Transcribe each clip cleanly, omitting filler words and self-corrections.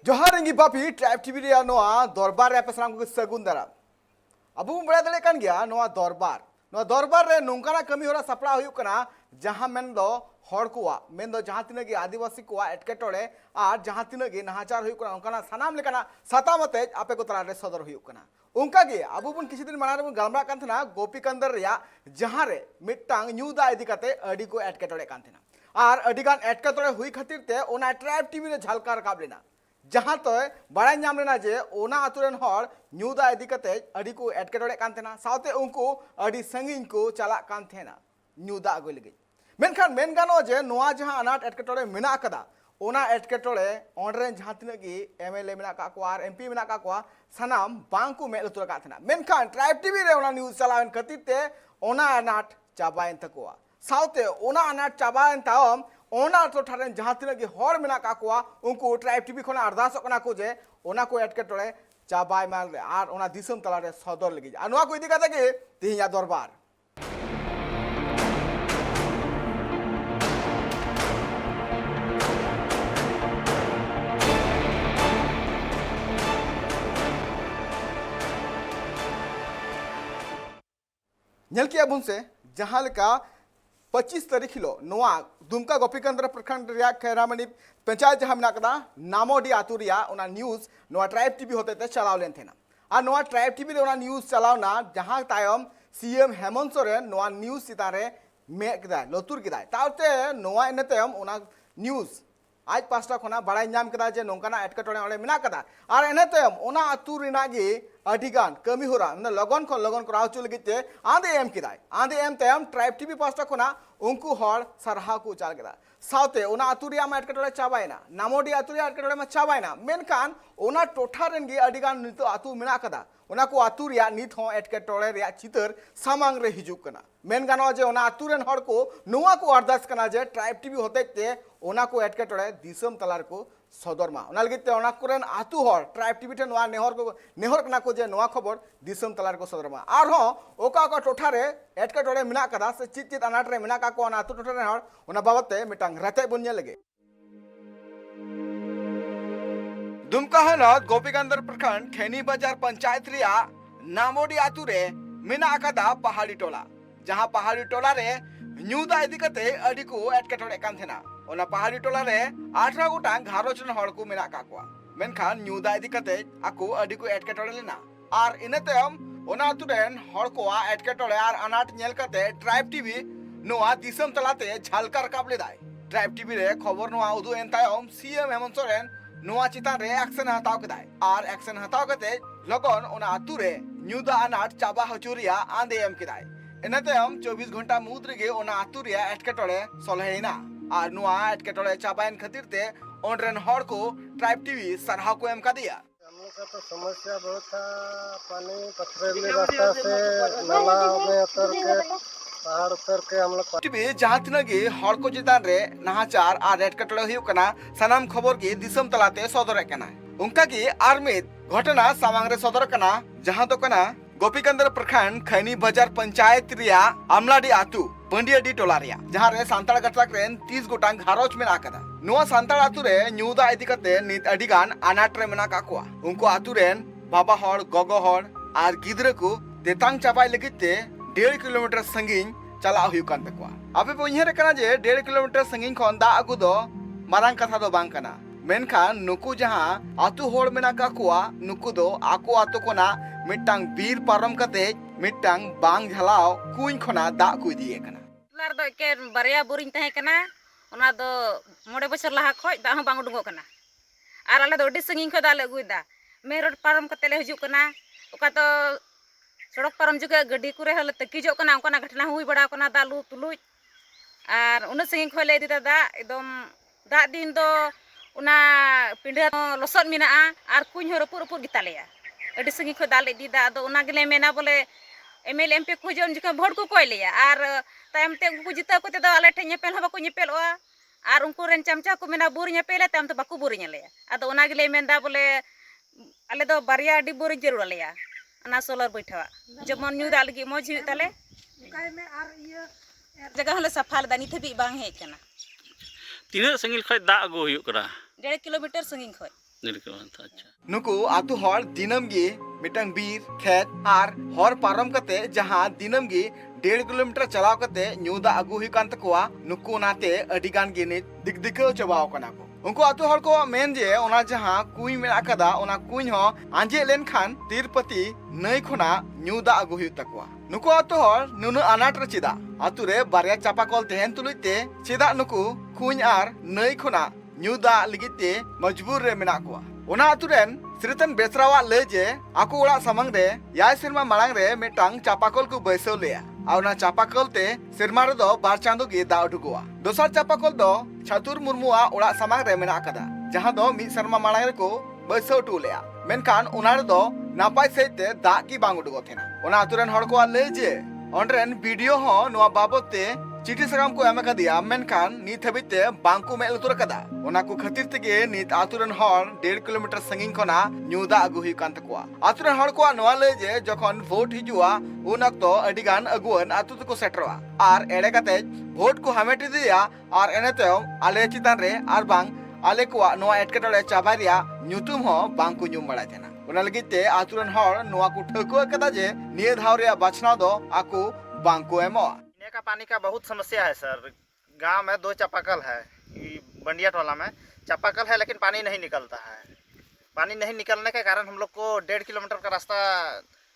जोहार रेंगी Bapi tribe TV रे नोआ दरबार रे पेसराम को सगुन दारा अबू बड़ा दले कान गया नोआ दरबार रे नोंकाना कमी होरा सपड़ा हुयु कना जहां मेन दो हड़ कुआ मेन दो जहां तिना गे आदिवासी कुआ एटकेटोड़े आर जहां तिना गे नाहाचार हुयु कना उनकाना सनाम लेकाना सतामते आपे को तला रे सदर हुयु कना उनका गे अबू बुन किसी दिन माना रे गालमा कान थना गोपीकंदर रिया जहां रे मिट्टांग न्यूदा इदी कते अडी को एटकेटोड़े कान थना आर अडिगान एटकेटोड़े हुई खातिर ते ओना ट्राइब टीवी रे झलकार काब लेना जहां तो बड़ा नाम लेना जे ओना आतुरेन हर न्यूदा इदी कते अडी को एटकेटोड़े कान थना साउते उनको अडी संगिन को चला कान थेना न्यूदा अगुय लगे मेनखान मेन गानो जे नोआ जहां अनाट एटकेटोड़े मेना कदा ओना एटकेटोड़े ऑनरेन जहां तिना की एमएलए मेना का को आर एमपी मेना का को सनाम बांग को मेल तुर का थना मेनखान ट्राइब टीवी रे ओना न्यूज चलावन खातिर ते ओना अनाट चाबायन तकोआ साउते ओना अनाट चाबायन ताम ओना टोठारेन जहां तिना की हर मेना का को उनको ट्राइब टीवी खना अरदास कना को जे ओना को एटकेटोड़े चाबाय माल आर ओना दिसम तला रे सदर लगी आ नोआ को इदी कते के तिहिया दरबार नल के अबुन से जहां लेका 25 तारीख हिलो नोआ दुमका गोपीकंद्र प्रखंड रिया खैरामणी पंचायत जहां मेना कदा नामोडी आतु रिया ओना न्यूज नोआ ट्राइब टीवी होते ते चलाव लेन थेना आ नोआ ट्राइब टीवी रे ओना न्यूज चलावना जहां तायम सीएम हेमंत सोरेन नोआ न्यूज सितारे मे कदा लतुर कदा ताते नोआ इन तायम ओना न्यूज आज पास्टा खना बड़ाई नाम कदा जे नोंकाना एटकेटोड़े ओले मेना कदा आर एने तायम ओना आतु रिना गे अडिगान कमी होरा मतलब लगन कराव चु लगिते आंदे एम किदाय आंदे एम तायम ट्राइब टीवी पास्टा खना उनको हड़ सरहा को चाल केदा साउते ओना आतुरिया मा एटकेटोड़े चाबायना नामोडी आतुरिया एटकेटोड़े मा चाबायना मेनखान ओना टोठा रेन गे अडिगान नितो आतु मेना कदा ओना को आतुरिया नित हो एटकेटोड़े रिया चितर सामांग रे हिजुक कना मेन गानो जे ओना आतुरेन हड़ को नोआ को अरदास कना जे ट्राइब टीवी होते ते ओना को एटकेटोड़े दिसम तलार को सदरमा ओना लगिते ओना कोरेन आतु हड़ ट्राइब टीवी ठे नोआ नेहर कना को जे नोआ खबर दिसम तलार को सदरमा आर हो ओका का टोठा रे एटकेटोड़े मेना कदा से चित अनाट रे मेना का को ओना आतु टोठा रे हड़ ओना बाबते मिटांग रते बुन लगे दुमका हनत गोपीकंदर प्रखंड खैनी बाजार पंचायत रिया नामोडी आतु रे मेना आकादा पहाड़ी टोला जहां पहाड़ी टोला रे न्यूदा इदी कते अडी को एटकेटोड़े कान थेना ओना पहाड़ी टोला रे 18 गोटां घारोच रन हड़ को मेना काकुआ मेनखान न्यूदा इदी कते आको अडी को एटकेटोड़े लेना आर इने तायम ओना आतु रेन हड़ को एटकेटोड़े आर अनाट नेल कते ट्राइब टीवी नोआ दिसम तलाते झालकार काबले दाय ट्राइब टीवी रे खबर नोआ उदु एन तायम सीएम हेमंत सोरेन नोआ चितान रे एक्शन हताव कदाय आर एक्शन हताव कते लगन ओना आतु रे न्यूदा अनाट चाबा हचुरिया आंदे एम किदाय इने तायम 24 घंटा मुद रेगे ओना आतु रे एटकेटोड़े सलहेना आर नोआ एटकेटोड़े चाबायन खातिर ते ओनरेन हड़ को ट्राइब टीवी सरहा को एम का दिया हम लोग का तो समस्या बहुत था। पानी पथरीली रास्ता से नाला में उतर के पहाड़ उतर के हम लोग टीवी जहां तिनगी हड़ को चितान रे नाहाचार आर एटकेटोड़े हुयु कना सनाम खबर की दिसम तलाते सदर कना उनका की आरमित घटना सामांग रे सदर कना जहां तो कना गोपीकंदर प्रखंड खैनी बाजार पंचायत रिया अमलाडी आतु पंडियाडी टोला रिया जहां रे सांताड़ गटराक रेन 30 गोटां घारोच मेना कदा नोआ सांताड़ आतु रे न्यूदा इदी कते नित अडिगान अनाट रे मेना काकुआ उनको आतु रेन बाबा हड़ गोगो हड़ आर गिद्रे को तेतांग चापाय लगिते 1.5 किलोमीटर संगीन चला हुयु कान तकुआ आपे पोइहरे कना जे 1.5 किलोमीटर संगीन खन दा अगु दो मारांग कथा दो बांग कना मेनखान नुकु जहां आतु हड़ मेना काकुआ नुकु दो आको आतु कोना मिट्टांग बीर पारम कते मिट्टांग बांग झलाव कुइन खना दा को इदिए कना लार दो के बारिया बोरिंग तहे कना ओना दो मोड़े बछर लहा खoj दा बांग उडुगो कना आर आले दो अडी संगिन खो दाले गुइदा मे रोड पारम कते ले हिजु कना ओका तो सड़क पारम जुगे गड्डी कुरे हले तकीजो कना ओकना घटना हुई बड़ा कना दालू तुलुज आर उन संगिन खो ले दिदा दा एकदम दा दिन दो उना पिंडा लसद मेना आर कुइन हो रपुर रपुर गितालेया अडी संगिन खो दाले दिदा दो उना गेले मेना बोले एमएलए एमपी को जन जुके भोट को कोय लिया आर तायम ते उनको जिता को ते दो आले ठे ñepel हबा को ñepelवा आर उनको रेन चमचा को मेना बुर ñepele तायम तो बाकू बुर ñलेया आदो उना गेले मेंदा बोले आले दो बारिया अडी बुर जरूर लेया अना सोलर बैठवा जमन न्यू दाल गी मौज हुई ताले काय में आर ये जगह हले सफाल दानी थबी बांग हे कना तीना संगिल खय दा अगो हुयु करा 1.5 किलोमीटर संगिल खय नीलकमल था। अच्छा नुकु आतु हर दिनम गी मिटंग बीर खेत आर हर पारम कते जहां दिनम गी 1.5 किलोमीटर चलाव कते न्यूदा अगु हुई कान तकवा नुकु नाते अडिगान गे नित दिगदिखो चबाव कना को उनको आतु हर को मेन जे ओना जहां कुई मेना कदा ओना कुई हो आंजे लेन खान तिरपति नई खोना न्यूदा अगु हुई तकवा नुकु आतु हर नुनु अनाट र चिदा आतु रे बारिया चापाकल तेहन तुलुते चिदा नुकु कुई आर नई खोना न्यूदा लिगिते मजबूर रे मेना को ओना आतु रेन श्रीतन बेसरावा ले जे आकु ओड़ा समंग रे याय सिरमा मालांग रे मिटांग चापाकल को बैसो लेया आउना चापाकल ते सिरमा रे दो बार चांदो गे दा उडुगवा दोसर चापाकल दो छातुर मुर्मुआ ओड़ा समंग रे मेना कदा जहां दो मी शर्मा मालांग रे को बैसो टू लेया मेनखान ओना रे दो नापाय सहिते दा की बांग उडुगो थेना ओना आतु रेन हड़ को ले जे ऑनरेन वीडियो हो नोआ बाबते चिठी सगाम को एम कदिया मेनखान नीत हबिते बांकु में लुतुर कदा ओना को खातिर तेगे नीत आतुरन हर 1.5 किलोमीटर संगिंग खना न्यूदा अगु हुई कान तकवा आतुरन हर को नोआ ले जे जखन वोट हिजुआ उन अक्तो अडिगान अगुवन आतु तको सेटरवा आर एड़े कते वोट को हमेटी दिया आर एनेते आले चितान रे आर बांग आले को नोआ एटकेटले चाबारिया न्यूतुम हो बांकु न्यूम बड़ा थेना ओना लगिते आतुरन हर नोआ को ठको कदा जे निये धाव रे बाछना दो आकु बांकु एमो पीने का पानी का बहुत समस्या है सर। गांव में 2 चापाकल है, बंडिया टोला में चापाकल है लेकिन पानी नहीं निकलता है। पानी नहीं निकलने के कारण हम लोग को 1.5 किलोमीटर का रास्ता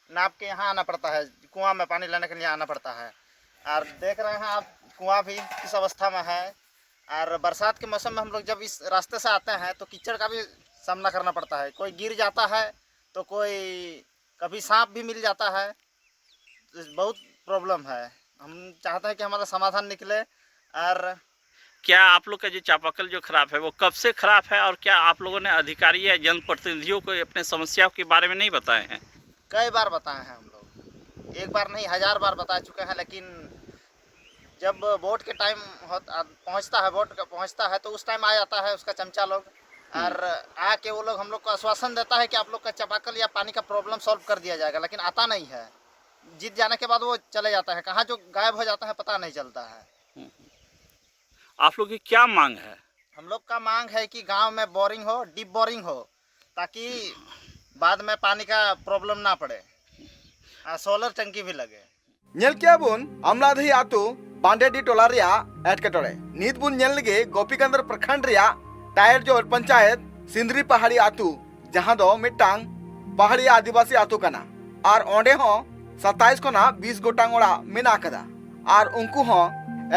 नाप के यहाँ आना पड़ता है। कुआं में पानी लेने के लिए आना पड़ता है। और देख रहे हैं आप कुआं भी किस अवस्था में है। और बरसात के मौसम में हम लोग जब इस रास्ते से आते हैं तो कीचड़ का भी सामना करना पड़ता है। कोई गिर जाता है तो कोई कभी सांप भी मिल जाता है। बहुत प्रॉब्लम है। हम चाहते हैं कि हमारा समाधान निकले। और क्या आप लोग का जो चापाकल जो खराब है वो कब से खराब है, और क्या आप लोगों ने अधिकारी या जनप्रतिनिधियों को अपने समस्याओं के बारे में नहीं बताए हैं? कई बार बताए हैं हम लोग, एक बार नहीं 1000 बार बता चुके हैं। लेकिन जब वोट के टाइम पहुंचता है, वोट पहुंचता है तो उस टाइम आ जाता है उसका चमचा लोग और आके वो लोग हम लोग को आश्वासन देता है कि आप लोग का चापाकल या पानी का प्रॉब्लम सॉल्व कर दिया जाएगा, लेकिन आता नहीं है। जीत जाने के बाद वो चले जाता है, कहाँ जो गायब हो जाता है पता नहीं चलता है। आप लोग की क्या मांग है? हम लोग का मांग है कि गांव में बोरिंग हो, डीप बोरिंग हो, ताकि बाद में पानी का प्रॉब्लम ना पड़े। सोलर टंकी भी लगे। नेल किया बुन अमलादही आतु पांडेडी टोला रिया एटकेटोड़े नीत बुन नेल लगे गोपीकंदर प्रखंड रिया टायर जोर पंचायत सिंदरी पहाड़ी आतु जहां दो मिटांग पहाड़ी आदिवासी आतु कना और ओंडे हो 27 कोना 20 गोटांग ओड़ा मेना कदा और उनको हो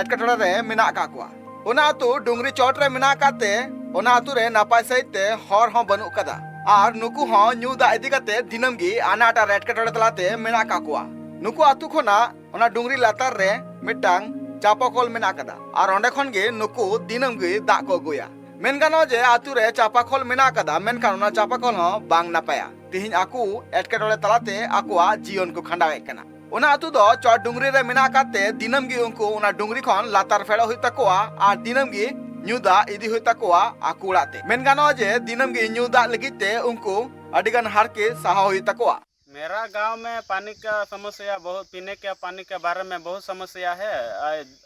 एटकेटोड़े रे मेना काकुआ ओना आतु डुंगरी चोट रे मेना काते ओना आतु रे नापाय सहिते हर हो बनु कदा और नुकु हो न्यू दा इदी कते दिनम गी अनाटा एटकेटोड़े तलाते मेना काकुआ नुकु आतु खोना ओना डुंगरी लातार रे मिटांग चापाकल मेना कदा और ओंडे खन गे नुकु दिनम गी दा को गुया मेन गानो जे आतु रे चापाकल मेना कदा मेनखान ओना चापाकल हो बांग नापाया तिहिन आकु एटकेटोड़े तलाते आकुआ जीवन को खंडावे कना ओना आतु दो चोट डुंगरी रे मेना काते दिनम गी उनको ओना डुंगरी खन लातार फेड़ा हुई तकोआ और दिनम गी न्यूदा इदी हुई तकोआ आकु उड़ाते मेन गानो जे दिनम गी न्यूदा लगिते उनको अडिगन हार के सहा हुई तकोआ। मेरा गांव में पानी का समस्या बहुत, पीने के पानी के बारे में बहुत समस्या है।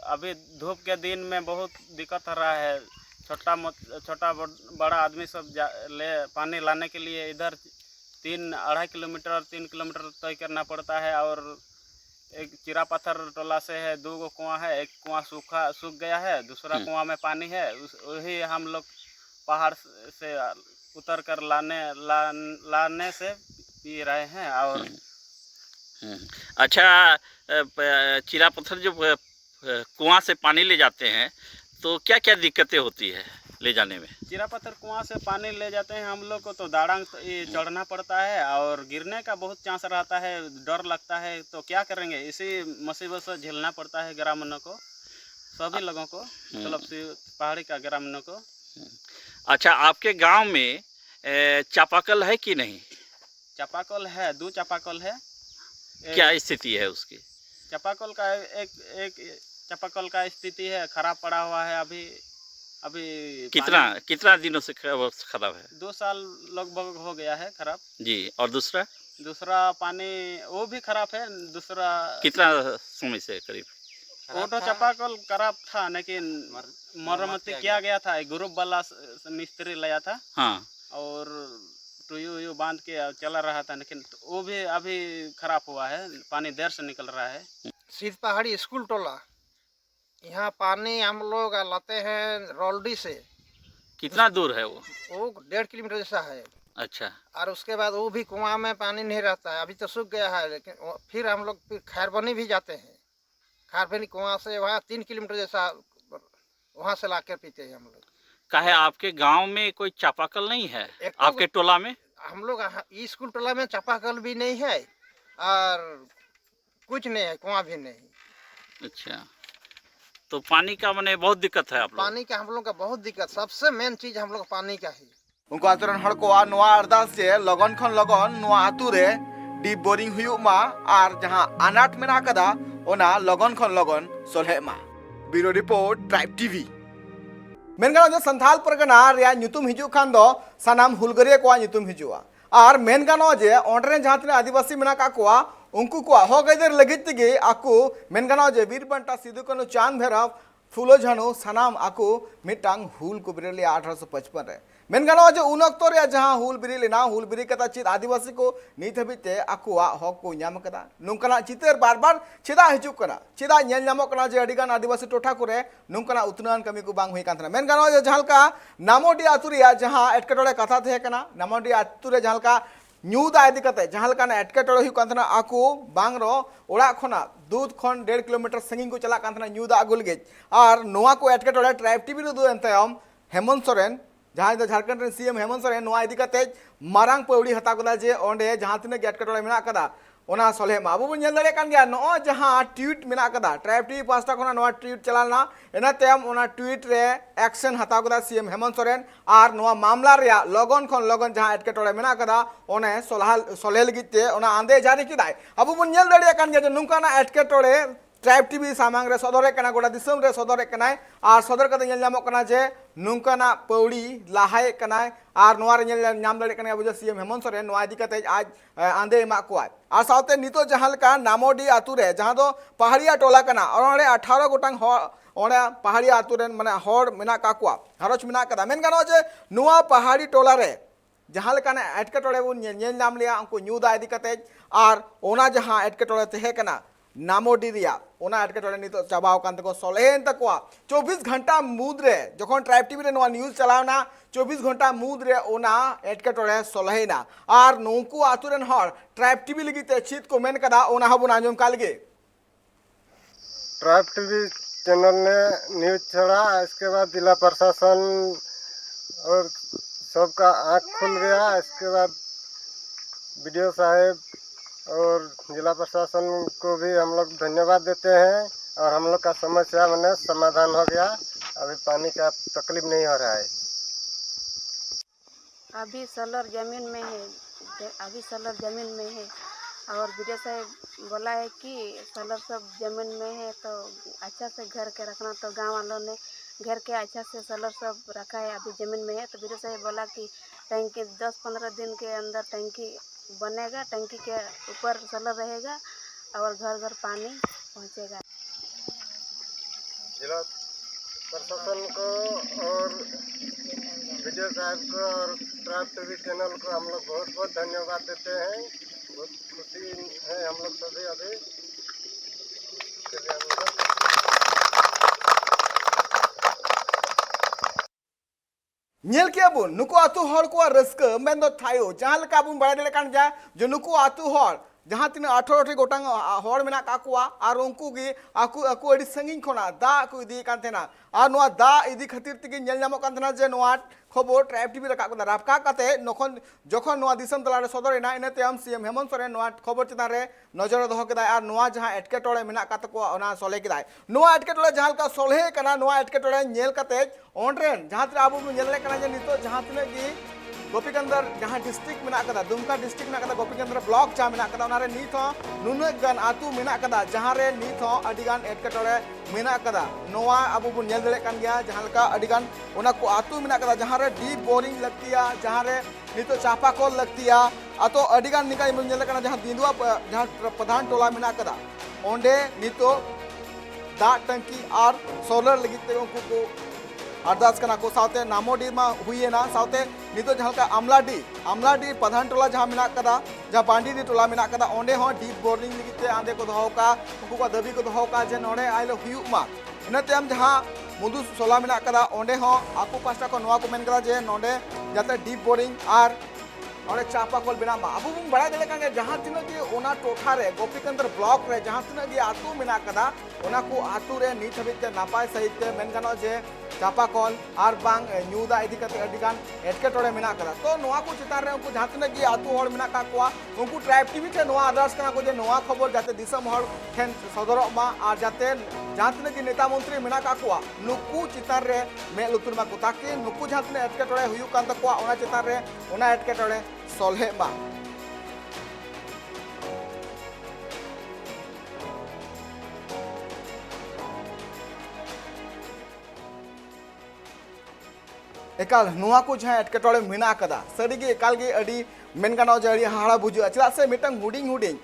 अभी धूप के दिन में बहुत दिक्कत हो रहा है। छोटा बड़ा आदमी सब पानी लाने के लिए इधर 3-2.5 किलोमीटर 3 किलोमीटर तय करना पड़ता है। और एक चिरा पत्थर टोला से है, 2 गो कुआं है। एक कुआं सूख गया है, दूसरा कुआं में पानी है। वही हम लोग पहाड़ से उतर कर लाने से पी रहे हैं। और अच्छा, चिरा पत्थर जो कुआं से पानी ले जाते हैं तो क्या क्या दिक्कतें होती है ले जाने में? चिरा पत्थर कुआं से पानी ले जाते हैं हम लोग को तो दाड़ांग चढ़ना पड़ता है और गिरने का बहुत चांस रहता है, डर लगता है। तो क्या करेंगे, इसी मुसीबत से झेलना पड़ता है ग्रामीणों को, सभी लोगों को, मतलब पहाड़ी का ग्रामीणों को। अच्छा, आपके गांव में चापाकल है कि नहीं? चापाकल है, 2 चापाकल है। क्या स्थिति है उसकी? चापाकल का एक चापाकल का स्थिति है, खराब पड़ा हुआ है। अभी कितना दिनों से खराब है? 2 साल लगभग हो गया है खराब जी। और दूसरा पानी वो भी खराब है। दूसरा कितना समय से करीब? ऑटो चापाकल खराब था, लेकिन मरम्मती किया गया था। ग्रुप वाला मिस्त्री लाया था। हाँ। और बांध के चला रहा था, लेकिन वो भी अभी खराब हुआ है, पानी देर से निकल रहा है। सीध पहाड़ी स्कूल टोला, यहाँ पानी हम लोग लाते हैं रौलडी से। कितना दूर है वो? वो 1.5 किलोमीटर जैसा है। अच्छा। और उसके बाद वो भी कुआं में पानी नहीं रहता है, अभी तो सूख गया है। लेकिन फिर हम लोग फिर खैरबनी भी जाते हैं। खैरबनी कुआं से वहाँ 3 किलोमीटर जैसा, वहाँ से ला कर पीते हैं हम लोग। काहे आपके गांव में कोई चापाकल नहीं है? एक तो आपके टोला में? हम लोग इस स्कूल टोला में चापाकल भी नहीं है और कुछ नहीं है, कुआं भी नहीं। अच्छा, तो पानी का माने बहुत दिक्कत है आप लोग? पानी का हम लोग का बहुत दिक्कत, सबसे मेन चीज हम लोग पानी का ही। उनको आतुरन हड़ को नोआ अरदास जे लगन खन लगन नोआ आतु रे डीप बोरिंग हुयुक मा आर जहां अनाट मेना कदा ओना लगन खन लगन सोलहे मा। Bureau report Tribe TV. मेनगानो जे संथाल परगना रे ᱧᱩᱛᱩᱢ हिजु खान दो सनाम हुलगरिया को ᱧᱩᱛᱩᱢ हिजुआ आर मेनगानो जे ओंडरे जहां तिना आदिवासी मेना का कोआ उनको को हक अइदार लगित तेगे आकु मेनगानो जे वीरबंटा सिदु कानु चांद भैरव फुलो झानु सनाम आकु मिटांग हुल को बिरेले 1855 रे मेनगानो जे उन अक्तो रे जहां हुल बिरी लेना हुल बिरी कता चित आदिवासी को नीत हबिते आकुआ हक को ᱧᱟᱢ कदा नुंकना चितर बार बार चेदा हिजु कना चेदा नेल ᱧᱟᱢᱚᱜ कना जे अडिगान आदिवासी टोठा करे नुंकना उतनान कमी को बांग हुई कांतना मेनगानो जे जहालका नामोडी आतु रे जहां एटकेटोड़े कथा थे कना नामोडी आतु रे जहालका ᱧᱩᱫᱟ इदी कते जहालका एटकेटोड़े हुई कांतना आकु बांग रो ओड़ा खना दूध खन 1.5 किलोमीटर संगिंग को चला कांतना ᱧᱩᱫᱟ अगुल गे आर नोआ को एटकेटोड़े ट्राइब टीवी रो दो एंतयम हेमंत सोरेन जहां दो झारखंड रे सीएम हेमंत सोरेन नोआ इदी कते मारांग पौड़ी हता कदा जे ओंडे जहां तिने एटकेटोड़े मेना कदा ओना सोले मा अबु बन नेल दरे कान गया नो जहां ट्वीट मेना कदा ट्राइब टीवी पास्टा खना नोआ ट्वीट चलाना एना तयम ओना ट्वीट रे एक्शन हता कदा सीएम हेमंत सोरेन आर नोआ मामला रे लगन खन लगन जहां एटकेटोड़े मेना कदा ओने सोले लगिते ओना आंदे जारी किदाय अबु बन नेल दरे कान गया जे नुंकाना एटकेटोड़े ट्राइब टीवी सामांग रे सदरे कना गोटा दिसम रे सदरे कनाय आर सदर कते नेल ᱧᱟᱢᱚᱜ कना जे नुंकाना पौड़ी लाहाय कनाय आर नोआ रे नेल ᱧᱟᱢ दरे कना अबु सीएम हेमंत सोरेन नोआ इदी कते आज आंदे मा कोआय आर साउते नितो जहालका नामोडी आतु रे जहां दो पहाड़िया टोला कना ओने 18 गोटांग ओने पहाड़िया आतु रे माने हर मेना का कोआ हरच मेना कदा मेन गानो जे नोआ पहाड़ी टोला रे जहालका एटकेटोड़े बन नेल ᱧᱟᱢ लिया उनको ᱧᱩᱫᱟ इदी कते आर ओना जहां एटकेटोड़े तहे कना नामोडी रिया ओना एटकेटोड़े नितो चाबाव कान तको सोलेन तकोआ 24 घंटा मुद्रे जखन ट्राइब टीवी रे नोआ न्यूज चलावना 24 घंटा मुद्रे ओना एटकेटोड़े सोलेना आर नोंकु आतुरेन हर ट्राइब टीवी लगिते चित को मेन कदा ओना हबुन आंजम कालगे ट्राइब टीवी चैनल ने न्यूज छड़ा, इसके बाद जिला प्रशासन और सबका आँख खुल गया। इसके बाद वीडियो साहब और जिला प्रशासन को भी हम लोग धन्यवाद देते हैं और हम लोग का समस्या मैंने समाधान हो गया। अभी पानी का तकलीफ नहीं हो रहा है। अभी सोलर जमीन में है और वीडियो साहब बोला है कि सोलर सब जमीन में है तो अच्छा से घर के रखना, तो गांव वालों ने घर के अच्छा से सोलर सब रखा है। अभी जमीन में है तो वीडियो साहब बोला कि टंकी 10-15 दिन के अंदर टंकी बनेगा, टंकी के ऊपर सोलर रहेगा और घर घर पानी पहुंचेगा। जिला प्रशासन को और विजय साहब को और ट्राइब टीवी चैनल को हम लोग बहुत बहुत धन्यवाद देते हैं। बहुत खुशी है हम लोग सभी अभी नेल के बुन नुको आतु हर को रस्क मेन दो थायो जहां लका बुन बाय दले कान जा जो नुको आतु हर जहां तीन 18 गोटांग हर मेना का कुआ आर उनको गी आकु आकु अडी संगिन खोना दा को इदी कान थेना आर नोआ दा इदी खातिर तिगे नेल ᱧᱟᱢᱚᱜ कान थेना जे नोआ खबर ट्राइब टीवी रका को रापका काते नखन जखन नोआ दिसम तला रे सदरेना इनेते हम सीएम हेमंत सोरेन नोआ खबर चितान रे नजर दोहो केदाय आर नोआ जहां एटकेटोड़े मेना काते को ओना सोले केदाय नोआ एटकेटोड़े जहां का सोलहे कना नोआ एटकेटोड़े नेल काते ओंड्रेन जहां तरे आबु नेल कना जे नितो जहां तने गी गोपीकंदर जहां डिस्ट्रिक्ट मेना कदा दुमका डिस्ट्रिक्ट मेना कदा गोपीकंदर ब्लॉक चा मेना कदा ओना रे नीत हो नुनक गन आतु मेना कदा जहां रे नीत हो अडिगान एटकेटोड़े मेना कदा नोआ आबु बुन नेल दले कान गया जहां लका अडिगान ओना को आतु मेना कदा जहां रे डीप बोरिंग लगतिया जहां रे नीतो चापाकल लगतिया आतो अडिगान निका बुन नेल कना जहां दिंदुआ जहां प्रधान टोला मेना कदा ओंडे नीतो दा टंकी और सोलर लगिते उनको को अरदास कना को साथे नामोडी मा हुईना साथे नितो जहाँ अमलाडी प्रधान टोला जहाँ मेना कदा जहाँ बांडीडी टोला मेना कदा ओंडे हो डीप बोरिंग लगिते आंदे को दोहो का उनको को दाबी को दोहो का जे नोडे आइलो हुयुक मा इना तायम जहाँ मुदु सोला मेना कदा ओंडे हो आकु पास्टा को नोआ को मेन कदा जे नोडे जाते डीप बोरिंग आर और चापा कल बना अब बन बड़ा दे जहाँ तीन टोठा रे गोपीचंद्र ब्लॉक रे जहाँ तीन आतु मेना कदा ओना को आतु रे नित हबिते नापाय सहित मेन गानो जे चापा कल और बांग न्यूदा इदी कते अडिगान एटकेटोड़े मेना कदा तो नोआ को चितान रे उनको जहाँ तीन आतु हड़ मेना का कोआ उनको ट्राइब टीवी टे नोआ आदर्श कना को जे नोआ खबर जाते दिसम हड़ ठेन सदरक मा और जाते जहाँ तीन नेता मंत्री मेना का कोआ नुकु चितान रे मे लुतुर मा को ताकि नुकु जहाँ तीन एटकेटोड़े हुयु कान तकोआ ओना चितान रे ओना एटकेटोड़े सोल्हे मा एकाल नुआ को जहाँ एटकेटोड़े मेना कदा सारीगे एकाल गे अडी मेन गानो जे अडी हाड़ा बुझुआ चला से मिटंग हुडिंग हुडिंग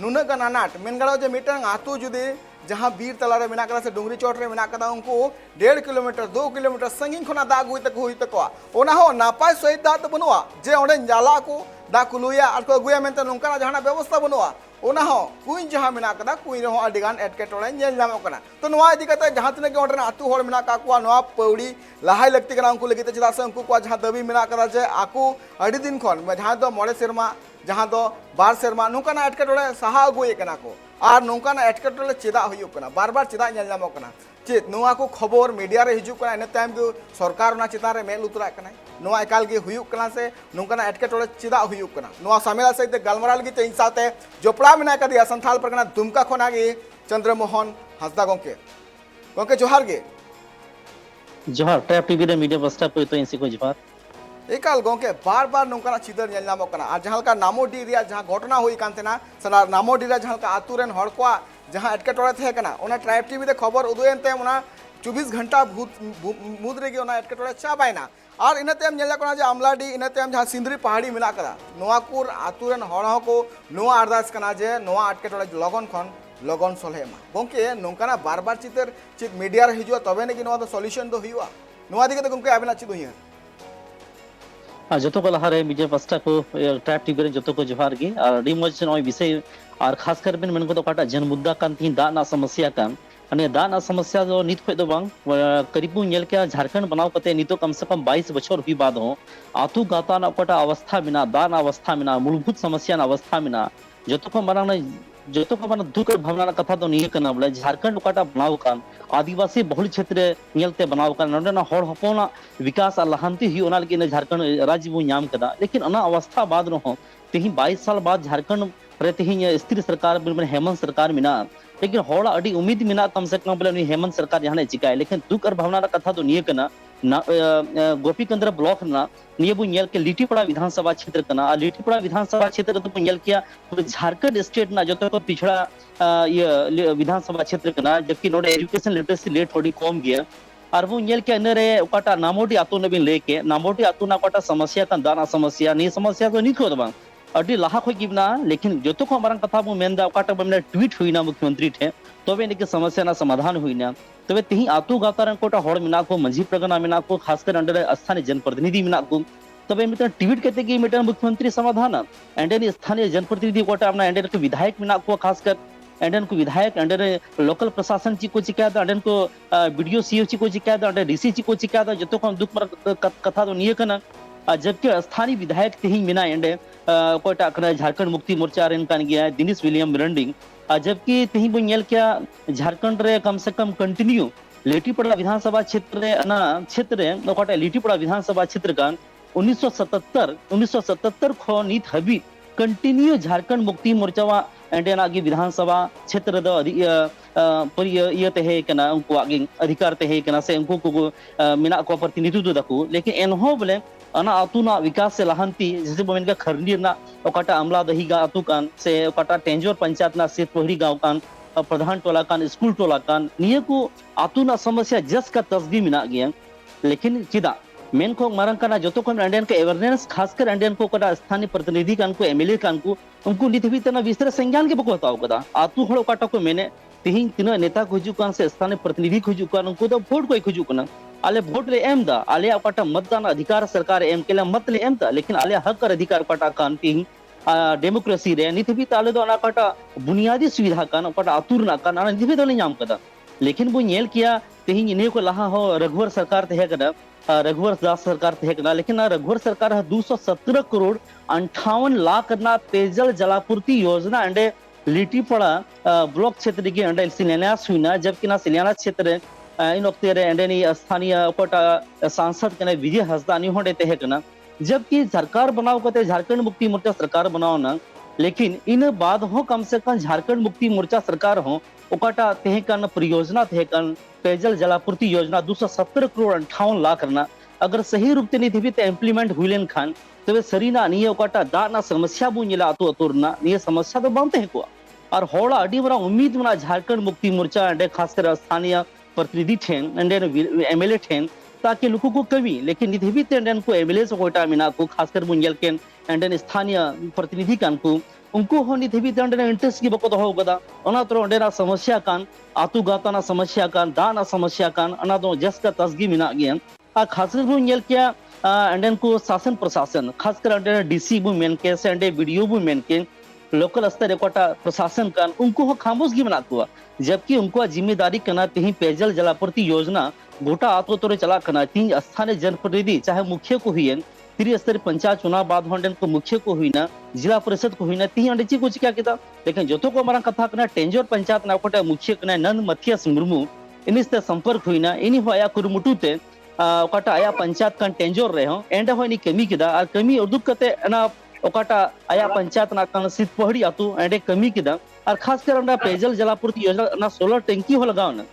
नुना गान अनाट मेन गानो जे मिटंग आतु जुदे जहाँ बीर तलारे मेना कदा से डुंगरी चोट रे मेना कदा उनको 1.5 किलोमीटर 2 किलोमीटर संगिन खना दाग हुई तक ओना हो नापाय सहित दा तो बनुआ जे ओंडे जाला को दा कुलुया आर को गुया मेनते नोंकाना जहाना व्यवस्था बनुआ ओना हो कुइन जहाँ मेना कदा कुइन रे हो अडिगान एटकेटोड़े नेल नामो कना तो नोआ इदी कते जहाँ तिना के ओंडे आतु होड़ मेना का कुआ नोआ पौड़ी लहाई लगती कना उनको लगिते चदा से उनको को जहाँ दबी मेना कदा जे आकु अडी दिन खन जहाँ दो 9 सेरमा जहाँ दो 12 सेरमा नोंकाना एटकेटोड़े सहा अगुए कना को और नोंकाना एटकेटोड़े चेदा हुयुक कना बार बार चेदा नेल नामो कना चेत नोआ को खबर मीडिया रे हिजुक कना इन टाइम को सरकार ना चितान रे मेल उतरा कना नोआ एकाल गे हुयुक कना से नोंकाना एटकेटोड़े चेदा हुयुक कना नोआ सामेला सहित गलमरा लगी इन साथे जोपड़ा मेना कदिया संथाल परगना दुमका खनागे चंद्रमोहन हांसदा गोंके जोहार गे जोहार टैप टीवी रे मीडिया बस्टा पे तो इनसे को जोहार एकाल गोंके बार बार नोंकाना चिदर नेल नामो कना और जहाँ का नामोडी रिया जहाँ घटना हुई कान तेना सना नामोडी रे जहाँ का आतु रेन हड़ को जहाँ एटकेटोड़े थे कना ओना ट्राइब टीवी रे खबर उदुएन ते ओना 24 घंटा मुद रेगे ओना एटकेटोड़े चाबायना और इन तायम नेला कना जे अमलाडी इन तायम जहाँ सिंदरी पहाड़ी मेना कदा नोआकुर आतु रेन हड़ को नोआ अरदास कना जे नोआ एटकेटोड़े लगन खन लगन सोल्हे मा गोंके नोंकाना बार बार चितर चित मीडिया रे हिजुआ तबे ने कि नोआ दो सॉल्यूशन दो हुआ नोआ दिके तो गोंके आबेना चिद हुई जो को लहारे मीडिया पास्टा को टैप टीवी रे जो को जोहार गे और डी मज नय विषय और खास कर बेन मन को काटा जन मुद्दा कान तीन दा ना समस्या कान अने दा ना समस्या जो नित खय दो बांग करीबु नेल के झारखंड बनाव कते नितो कम से कम 22 बछर हुई बाद हो आतु गाता ना काटा अवस्था बिना दा ना अवस्था बिना मूलभूत समस्या ना अवस्था बिना जो को माना जो को माना दुख भावना कथा तो नहीं करना बोले झारखंड काटा बनाव कान आदिवासी बहुल क्षेत्र नेलते बनाव कान नोडना हड़ हपोना विकास लहांती ही ओना लगी झारखंड राज्य बो नाम कदा लेकिन अना अवस्था बाद रहो तेही 22 साल बाद झारखंड रे तेही स्थिर सरकार हेमंत सरकार मिना लेकिन हड़ा अड़ी उम्मीद मिना कम से कम बोले हेमंत सरकार जहां चिकाय लेकिन दुख और भावना कथा तो नहीं करना गोपीचंद्र ब्लॉक ना नियबु नेल के लिटीपड़ा विधानसभा क्षेत्र कना लिटीपड़ा विधानसभा क्षेत्र तो नेल किया झारखंड स्टेट ना जो तो पिछड़ा ये विधानसभा क्षेत्र कना जबकि नोडे एजुकेशन लिटरेसी रेट थोड़ी कम गया और वो नेल के अनरे ओकाटा नामोटी आतु ने बिन लेके नामोटी आतु ना ओकाटा समस्या का दाना समस्या नी समस्या तो नहीं खोद बा अडी लाहा खो गिबना लेकिन जो तो मारंग कथा बो मेनदा ओकाटा बमने ट्वीट हुईना मुख्यमंत्री ठे तबे निके समस्या ना समाधान हुईना तबे तिही आतु गातारन कोटा हड़ मिना को मंझी प्रगना मिना को खासकर अंडर स्थानीय जनप्रतिनिधि मिना को तबे मित्र ट्वीट करते कि मिटर मुख्यमंत्री समाधान एंडन स्थानीय जनप्रतिनिधि कोटा अपना एंडन को विधायक मिना को खासकर एंडन को विधायक अंडर लोकल प्रशासन ची को चिका दा एंडन को वीडियो सीओ ची को चिका दा अंडर डीसी ची को चिका दा जो तो दुख कथा तो नहीं कना जबकि स्थानीय विधायक तिही मिना एंडे कोटा कना झारखंड मुक्ति मोर्चा रेन कान गया दिनेश विलियम मिरंडिंग जबकि तिही बो नेल क्या झारखंड रे कम से कम कंटिन्यू लिटीपड़ा विधानसभा क्षेत्र कोटा लिटीपड़ा विधानसभा क्षेत्र कान 1977 खो नित हबी कंटिन्यू झारखंड मुक्ति मोर्चा एंडेना की विधानसभा क्षेत्र दो पर ये तहे कना उनको आगे अधिकार तहे कना से उनको को मिना को प्रतिनिधित्व दको लेकिन एनहो बोले अना आतुना विकास से लहांती जैसे बोमेन का खरनीर ना ओकाटा अमला दही गा आतु कान से ओकाटा टेंजोर पंचायत ना सेतपहरी गांव कान प्रधान टोला कान स्कूल टोला कान निये को आतुना समस्या जस का तस्बी मिना गया लेकिन चिदा मेन को मारंग काना जो तो कोन इंडियन के अवेयरनेस खासकर इंडियन को कदा स्थानीय प्रतिनिधि कान को एमएलए कान को उनको नित भी तना विस्तार संज्ञान के बको बताओ कदा आतु हड़ ओकाटा को मैंने तिहिं तिना नेता को हिजु कान से स्थानीय प्रतिनिधि को हिजु कान उनको तो वोट को हिजु कान आले वोट ले एम दा आले अपाटा मतदान अधिकार सरकार एम केला मत ले एम दा लेकिन आले हक और अधिकार पटा कान तिंग डेमोक्रेसी रे नित भी ताले दो ना काटा बुनियादी सुविधा कान पटा आतुर ना कान ना नित भी दो नाम कदा लेकिन वो नेल किया तेहिं इने को लहा हो रघुवर सरकार तहे कदा रघुवर दास सरकार तहे कदा लेकिन रघुवर सरकार 217 करोड़ 58 लाख ना पेयजल जलापूर्ति योजना अंडे लिटीपड़ा ब्लॉक क्षेत्र के अंडे शिलान्यास हुईना जबकि ना शिलान्यास क्षेत्र इन वक्त रे अंडे नी स्थानीय पटा सांसद कने विजय हंसदा नी होंडे तहे कना जबकि सरकार बनाव कते झारखंड मुक्ति मोर्चा सरकार बनाव ना लेकिन इन बाद हो कम से कम झारखंड मुक्ति मोर्चा सरकार हो ओकाटा तहे कन परियोजना तहे कन पेयजल जलापूर्ति योजना 270 करोड़ 58 लाख रना अगर सही रूप से नहीं थी इम्प्लीमेंट हुईलेन खान तबे सरीना निये ओकाटा दाना समस्या बु निला अतु अतुरना निये समस्या तो बांते है को और होड़ा अडी बरा उम्मीद मना झारखंड मुक्ति मोर्चा अंडे खासकर स्थानीय प्रतिनिधि ठेन अंडे एमएलए ठेन ताकि लुकु को कवि लेकिन निधि भी तेंडन को एमएलए से कोटा मिना को खासकर बुंजल केन अंडे स्थानीय प्रतिनिधि कान को उनको हो निधि भी तेंडन इंटरेस्ट की बको दो गदा ओना तो अंडे समस्या कान आतु गाता समस्या कान दाना समस्या कान अना दो जस का तसगी मिना गया आ खासकर बुंजल किया अंडन को शासन प्रशासन खासकर अंडे डीसी बु मेन के से अंडे वीडियो बु मेन के लोकल स्तर कोटा प्रशासन कान उनको हो खामोश गी बना हुआ जबकि उनको जिम्मेदारी कना तीन पेयजल जलापूर्ति योजना गोटा आतो तोरे चला कना तीन स्थानीय जनप्रतिनिधि चाहे मुख्य को हुई त्रिस्तरीय पंचायत चुनाव बाद हंडन को मुख्य को हुई ना जिला परिषद को हुई ना तीन अंडे ची कुछ क्या किया लेकिन जो को हमारा कथा कना टेंजोर पंचायत ना कोटा मुख्य कना नंद मथियास मुर्मू इनिस्ते संपर्क हुई ना इनी हो आया कुरुमुटुते ओकाटा आया पंचायत कान टेंजोर रहे हो एंड हो इनी कमी किदा और कमी उदुक कते ना ओकाटा आया पंचायत ना कान सित पहड़ी आतु एंडे कमी किदा और खासकर अंडा पेयजल जलापूर्ति योजना ना 16 टंकी हो लगाओ ना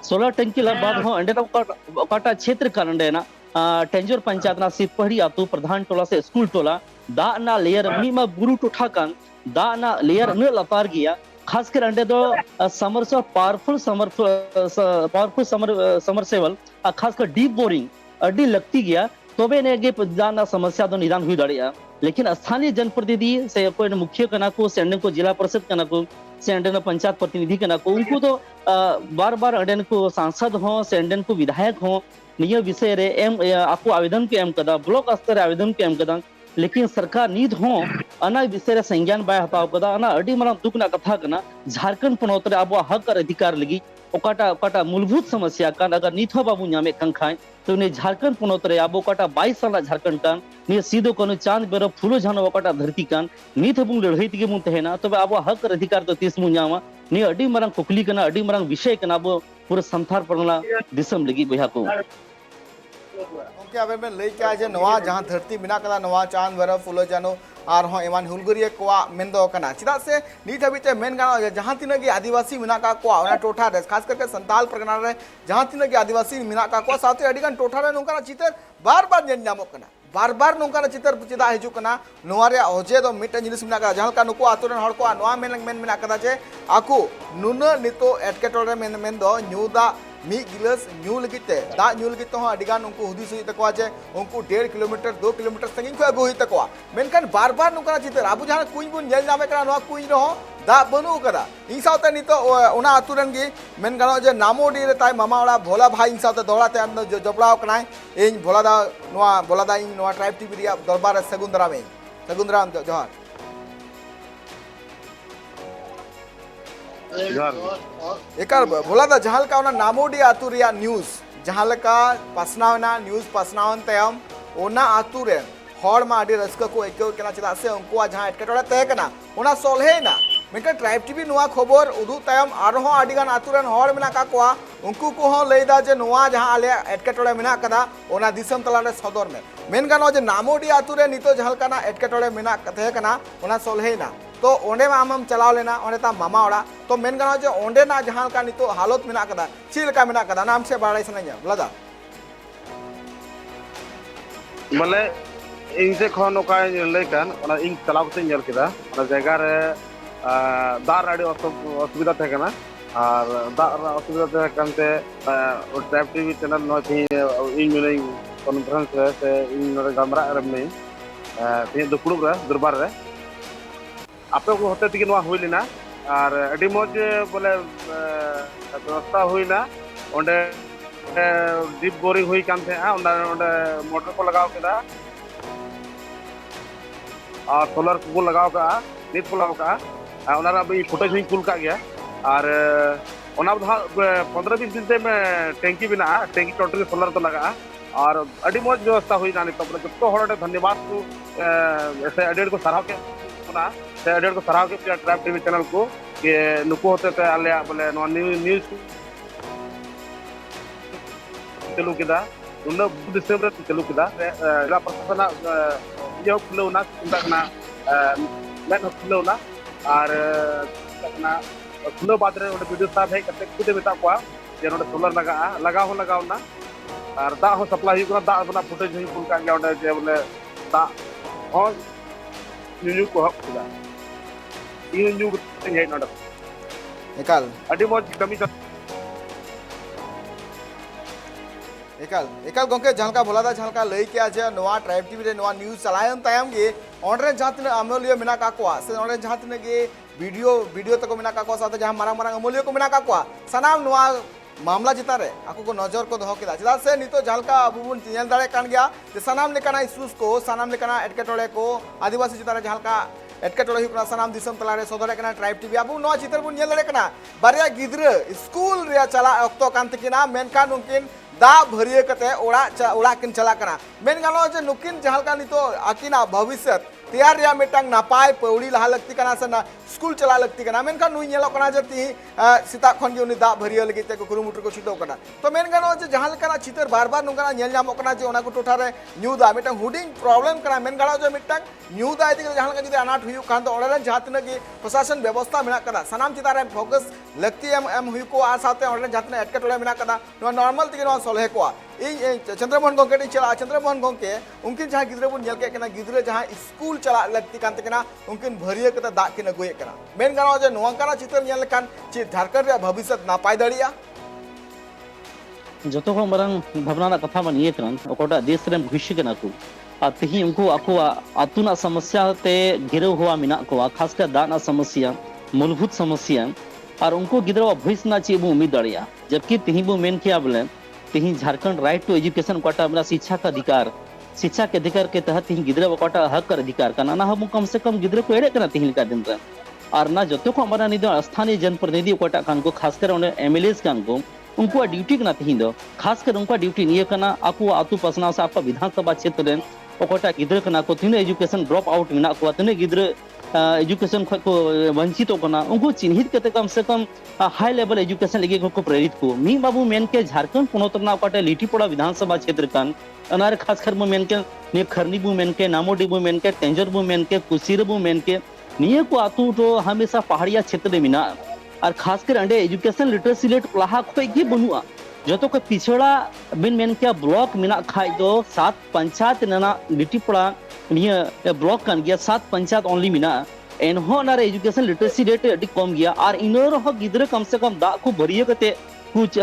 16 टंकी लग बाद हो अंडे ओकाटा क्षेत्र कान अंडे ना टेंजोर पंचायत ना सित पहड़ी आतु प्रधान टोला से स्कूल टोला दा ना लेयर मीमा बुरु टोठा कान दा ना लेयर न लतार गया खासकर अंडे दो समरसेबल पावरफुल समरसेबल खासकर डीप बोरिंग अड्डी लगती गया तबे ने गे जाना समस्या दो निदान हुई दाड़िया लेकिन स्थानीय जनप्रतिनिधि से कोई मुख्य कना को सेंडन को जिला परिषद कना को सेंडन पंचायत प्रतिनिधि कना को उनको तो बार बार अंडन को सांसद हो सेंडन को विधायक हो निय विषय रे एम आपको आवेदन के एम कदा ब्लॉक स्तर आवेदन के एम कदा लेकिन सरकार नीत हो अना विषय रे संज्ञान बाय हताव कदा अना अडी मरा दुख ना कथा कना झारखंड पनोत रे अब हक और अधिकार लगी ओकाटा मूलभूत समस्या कान अगर नीत हो बाबू नामे कंखाय तो ने झारखंड पनोत रे अब ओकाटा 22 साल झारखंड कान ने सीधो कोनो चांद बेरो फुलो जानो ओकाटा धरती कान नीत बु लड़ाई तिगे मु तहेना तबे अब हक और अधिकार तो तीस मु नामा ने अडी मरा कुकली कना अडी मरा विषय कना अब पूरा संथार परला दिसम लगी बया को ओके अब मैं लई क्या जे नवा जहां धरती बिना कदा नवा चांद बेरो फुलो जानो और हाँ एमान हुलगुरिया कोआ मेन दो कना चिदा से नीत हबीते मेन गाना जहां तिना के आदिवासी मिना का कोआ ओना टोठा रे खास करके संताल परगना रे जहां तिना के आदिवासी मिना का कोआ साथे अडिगन टोठा रे नोंका चितर बार बार जन नामो कना बार बार नोंका चितर चिदा हिजु कना नोवा रे ओजे दो मिटन जिनिस मिना का जहां का नुको आतुरन हड़ को नोवा मेन मिना कदा जे आकु नुना नितो एटकेटोरे मेन दो न्यूदा मी गिलास न्यू लगते दा न्यू लगते हो अडिगान उनको हुदिस हुई तकवा जे उनको 1.5 किलोमीटर 2 किलोमीटर संगिन को अगु हुई तकवा मेनखान बार बार नुकना चितर आबु जहां कुई बुन जेल नामे करा नोवा कुई रहो दा बनु करा इन साउते नितो ओना आतुरन गी मेन गानो जे नामोडी रे ताई मामा वाला भोला भाई इन साउते दोड़ाते हम जबड़ाव कनाय इन भोला दा इन नोवा ट्राइब टीवी रिया दरबार सगुंदराम जोहार एकार भोला दा जहां का ओना नामोडी आतु रिया न्यूज़ जहां लका पासनावना न्यूज़ पासनावन तयम ओना आतु रे हड़ मा आडी रस्क को एको केना चदा से उनको जहां एटकेटोड़े तय कना ओना सोल्हे ना मेका ट्राइब टीवी नुआ खबर उदु तयम आरो आडिगान आतु रेन हड़ मेना का कोआ उनको को हो लेदा जे नुआ जहां आले एटकेटोड़े मेना कदा ओना दिसम तला रे सदर में मेन गानो जे नामोडी आतु रे नितो जहां काना एटकेटोड़े मेना तय कना ओना सोल्हे ना तो ओंडे आम चलाव लेना ओंडे ता मामा ओड़ा तो मेन गाना जे ओंडे ना जहां का नितो हालत मेना कदा चिलका मेना कदा नाम से बाड़ाई सनाया ब्लदा बोले इनसे खन ओका लेकन ओना इन चलाव कते नेल केदा ओना जगह रे दार आडी असुविधा थे कना और दार असुविधा थे कनते ट्राइब टीवी चैनल नो थी इन मिले कॉन्फ्रेंस रे से इन रे गमरा रे में ती दुपुड़ रे दरबार रे आपे को होते तिके नवा होइलिना और अडी मौज बोले व्यवस्था होइना ओंडे डीप बोरिंग हुई कान थे मोटर को लगाव केदा और सोलर को लगाव का नीट को लगाव का ओना अभी फुटेज हुई कुल का गया और ओना 15-20 दिन से टैंकी बना टैंकी टोटल सोलर तो लगा और अड़ी मौज व्यवस्था हुई ना तो जो हर धन्यवाद को ऐसे अडेड़ को सराह के से अडेड़ को सराह के ट्रैप टीवी चैनल को कि नुको होते थे आले बोले न्यूज़ चलू किदा उन्ना दिसम रे चलू किदा जिला प्रशासन यो खुलौना चिंता मेन खुलौना और खुलो बाद रे वीडियो साहब है कते खुदे मेता को जे नोडे सोलर लगा हो लगावना और दा हो सप्लाई हुई दा बना फुटेज हुई कुल का गया जे बोले दा हो न्यू को हक किदा इन न्यू हे नोडे एकाल अडी मौज कमी एकाल एकाल गोंके जहां बोला था जहां लई के आज नवा ट्राइब टीवी रे नवा न्यूज़ चलायन तायम गे ओंडरे जहां तिना अमूल्य मेना काकोआ से ओंडरे जहां तिना गे वीडियो तक मेना काकोआ साथे जहां मारंग मारंग अमूल्य को मेना काकोआ सनाम नवा मामला चिता रे आको को नजर को दहो केदा चदा से नितो जहां अबू बुन चेल दाड़े कान गया जे सनाम लेकाना इश्यूज को सनाम लेकाना एटकेटोड़े को आदिवासी चिता रे जहां एटकेटोड़े हुकना सनाम दिसम तलारे सदरे कना ट्राइब टीवी अबू नवा चितर बुन नेल दाड़े कना बारिया गिद्र स्कूल रे चला अक्तो कान तकिना मेनकान उनकिन दा भरिए कते ओड़ा किन चला कना मेन गानो जे नुकिन जहां का नितो आकिना भविष्य तैयार रिया मिटांग नापाय पौड़ी लहा लगती कना से ना स्कूल चला लगती कना मेन का नुई नेलो कना जे ती सीता खन गे उनी दा भरिए लगी ते को कुरुमुटर को छिटो कना तो मेन गानो जे जहां कना चितर बार-बार नुकना नेल जामो कना जे ओना को टोठा रे न्यू दा मिटांग हुडिंग प्रॉब्लम कना मेन गानो जे मिटांग न्यू दा इति जहां का जदि अनाट हुयु कान तो ओडे जहां तना की प्रशासन व्यवस्था मेना कदा सनाम चितारे फोकस लगती एम हुयु को आ साथे ओडे जहां तना एटकेटोड़े मेना कदा नो नॉर्मल तिगे नो सलहे को चंद्रमोहन गोंके चला चंद्रमोहन गोंके उनकिन जहां गिद्रे बुन नेल के कना गिद्रे जहां स्कूल चला लगती कान तकना उनकिन भरिए कता दा किन अगुए कना मेन गानो जे नोंकाना चित्र नेल कान चे झारखंड रे भविष्य नापाय दड़िया जो को मरंग भावना कथा मन ये करन ओकोटा देश रे भविष्य कना को तिही उनको आको आतुना समस्या ते गिरव हुआ मिना को खासकर दाना समस्या मूलभूत समस्या और उनको गिद्रा भविष्य ना चे बु उम्मीद दड़िया जबकि तिही बु मेन किया बोले तिही Jharkhand right to education quota मेरा शिक्षा के अधिकार के तहत तिही गिद्रा कोटा हक कर अधिकार कना ना हम कम से कम गिद्रा को एड़े कना तिही का दिन और ना जो को हमारा निदो स्थानीय जनप्रतिनिधि कोटा कान को खासकर उन्हें एमएलएस कान को उनको ड्यूटी कना तिही दो खासकर उनका ड्यूटी निये कना आपको आतु पसना से आपका विधानसभा क्षेत्र रे कोटा गिद्रा कना को तिने एजुकेशन ड्रॉप आउट मिना को तिने गिद्रा एजुकेशन को वंचित होना उनको चिन्हित करते कम से कम हाई लेवल एजुकेशन लगे को प्रेरित को मी बाबू मेन के झारखंड पुनोतना काटे लिटीपोड़ा विधानसभा क्षेत्र कान अनार खासकर बो मेन के ने खरनी बो मेन के नामोडी बो मेन के टेंजर बो मेन के कुसीर बो मेन के निये को आतु तो हमेशा पहाड़िया क्षेत्र में मिना और खासकर अंडे एजुकेशन लिटरेसी रेट पढ़ा खोई की बनुआ जो तो पिछड़ा बिन मेन के ब्लॉक मिना खाई दो 7 पंचायत नना लिटीपोड़ा निये ब्लॉक कान गया 7 पंचायत ओनली मिना एनहो नारे एजुकेशन लिटरेसी रेट अति कम गया और इनर हो गिद्रे कम से कम दा को भरिए कते कुछ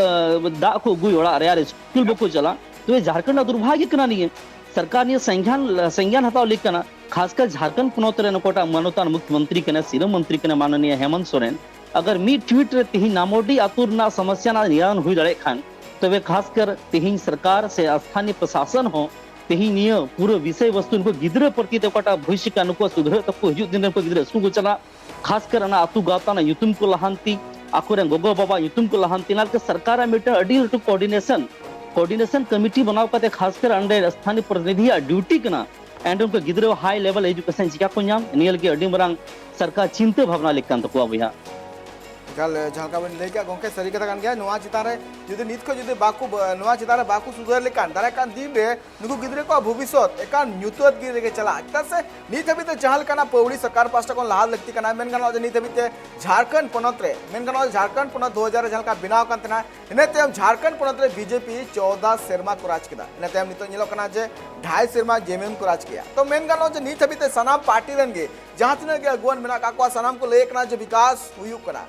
दा को गुई ओड़ा रे यार स्कूल बको चला तो ये झारखंड दुर्भाग्य कना नहीं सरकार ने संज्ञान हताव लिख कना खासकर झारखंड पुनोतरे नकोटा मानवतान मुख्यमंत्री कने सीरम मंत्री कने माननीय हेमंत सोरेन अगर मी ट्वीट रे तिही नामोडी आतुर ना समस्या ना निरान हुई दड़े खान तो वे खासकर तिही सरकार से स्थानीय प्रशासन हो तिही निय पूरे विषय वस्तु इनको गिद्रे प्रति तकोटा भविष्य का नुको सुधरे तक को हिजु दिन को गिद्रे स्कूल को चला खासकर ना आतु गाता ना युतुम को लहांती आकुरे गोगो बाबा युतुम को लहांती नाल के सरकार मीटर अडी टू कोऑर्डिनेशन कमिटी बनाव करते खासकर अंडे स्थानीय प्रतिनिधि ड्यूटी कना एंड उनको गिद्रे हाई लेवल एजुकेशन चिका को नाम नियल के अडी मरांग सरकार चिंता भावना लेकान तको भैया कल जहां बन लेके गोंके सरी कथा कान गया नोआ चितारे जुदि नित को जुदि बाकू नोआ चितारे बाकू सुधर लेकान दारे कान दिन रे नुकु गिद्रे को भविष्यत एकान न्यूतत गिरे के चला त से नित हबिते जहाल कना पौड़ी सरकार पास्टा को लाल लगती कना मेन गनो नित हबिते झारखंड पनत रे मेन गनो झारखंड पनत 2000 जहाल का बिनाव कान तना इने तेम झारखंड पनत रे बीजेपी 14 शर्मा को राज किदा इने तेम नित नेलो कना जे 2.5 शर्मा जेएमएम को राज किया तो मेन गनो जे नित हबिते सनाम पार्टी रन गे जहां तने के अगुवन मेना काकवा सनाम को लेकना जे विकास हुयु कना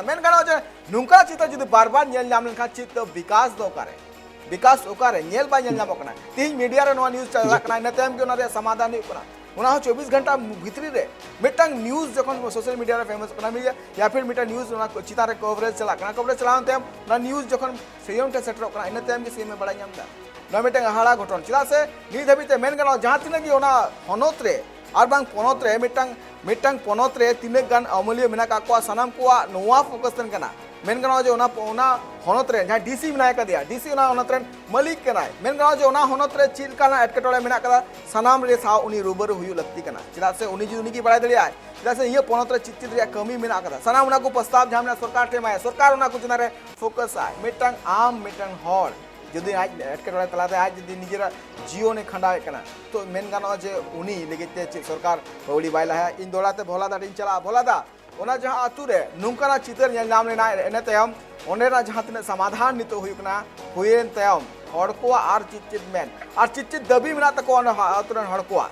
मेन गनो जे नुंका चिता जुदि बार-बार नेल नाम लेखा चित विकास दो करे नेल बा नेल नाम कना तीन मीडिया रे नो न्यूज़ चला कना ने तेम के ओना रे समाधान हुयु कना उना 24 घंटा भितरी रे मिटंग न्यूज़ जखन सोशल मीडिया रे फेमस कना मिया या फिर मिटा न्यूज़ उना चिता रे कवरेज चला कना कवरेज चलावन तेम ना न्यूज़ जखन सेयम टे सेटर कना इन तेम के सीएम में बड़ा नामदा ना मिटंग हाड़ा घटन चिला से नी धबिते मेन गनो जहां तिना की उना हनोत रे आर बांग पोनोत रे मिटंग पोनोत रे तिने गान अमूल्य मेना काकवा सनाम कोआ नोवा फोकस तन कना मेन गनो जो उना हनोत रे जहां डीसी मेना का दिया डीसी उना हनोत रे मालिक कना मेन गनो जो उना हनोत रे चील काना एटकेटोले मेना कदा सनाम रे साव उनी रूबर हुयु लगती कना चिला से उनी जुनी की बड़ा दलिया चिला से ये पोनोत रे चित्त रे कमी मेना कदा सनाम उना को प्रस्ताव जामना सरकार टे माय सरकार उना को जना रे फोकस आय मिटंग आम मिटंग हॉल जदि आज एटकेटोले तलाते आज जदि निजेरा जियो ने खंडावे कना तो मेन गानो जे उनी लेगिते सरकार बौली बायला है इन दोलाते भोला दा दिन चला भोला दा ओना जहां आतु रे नुंकाना चितर नेल नाम लेना एने तयम ओनेरा जहां तिना समाधान नितो हुयकना हुयेन तयम हड़को आर चिचित मेन आर चिचित दबी मेना तको ओना आतुरन हड़को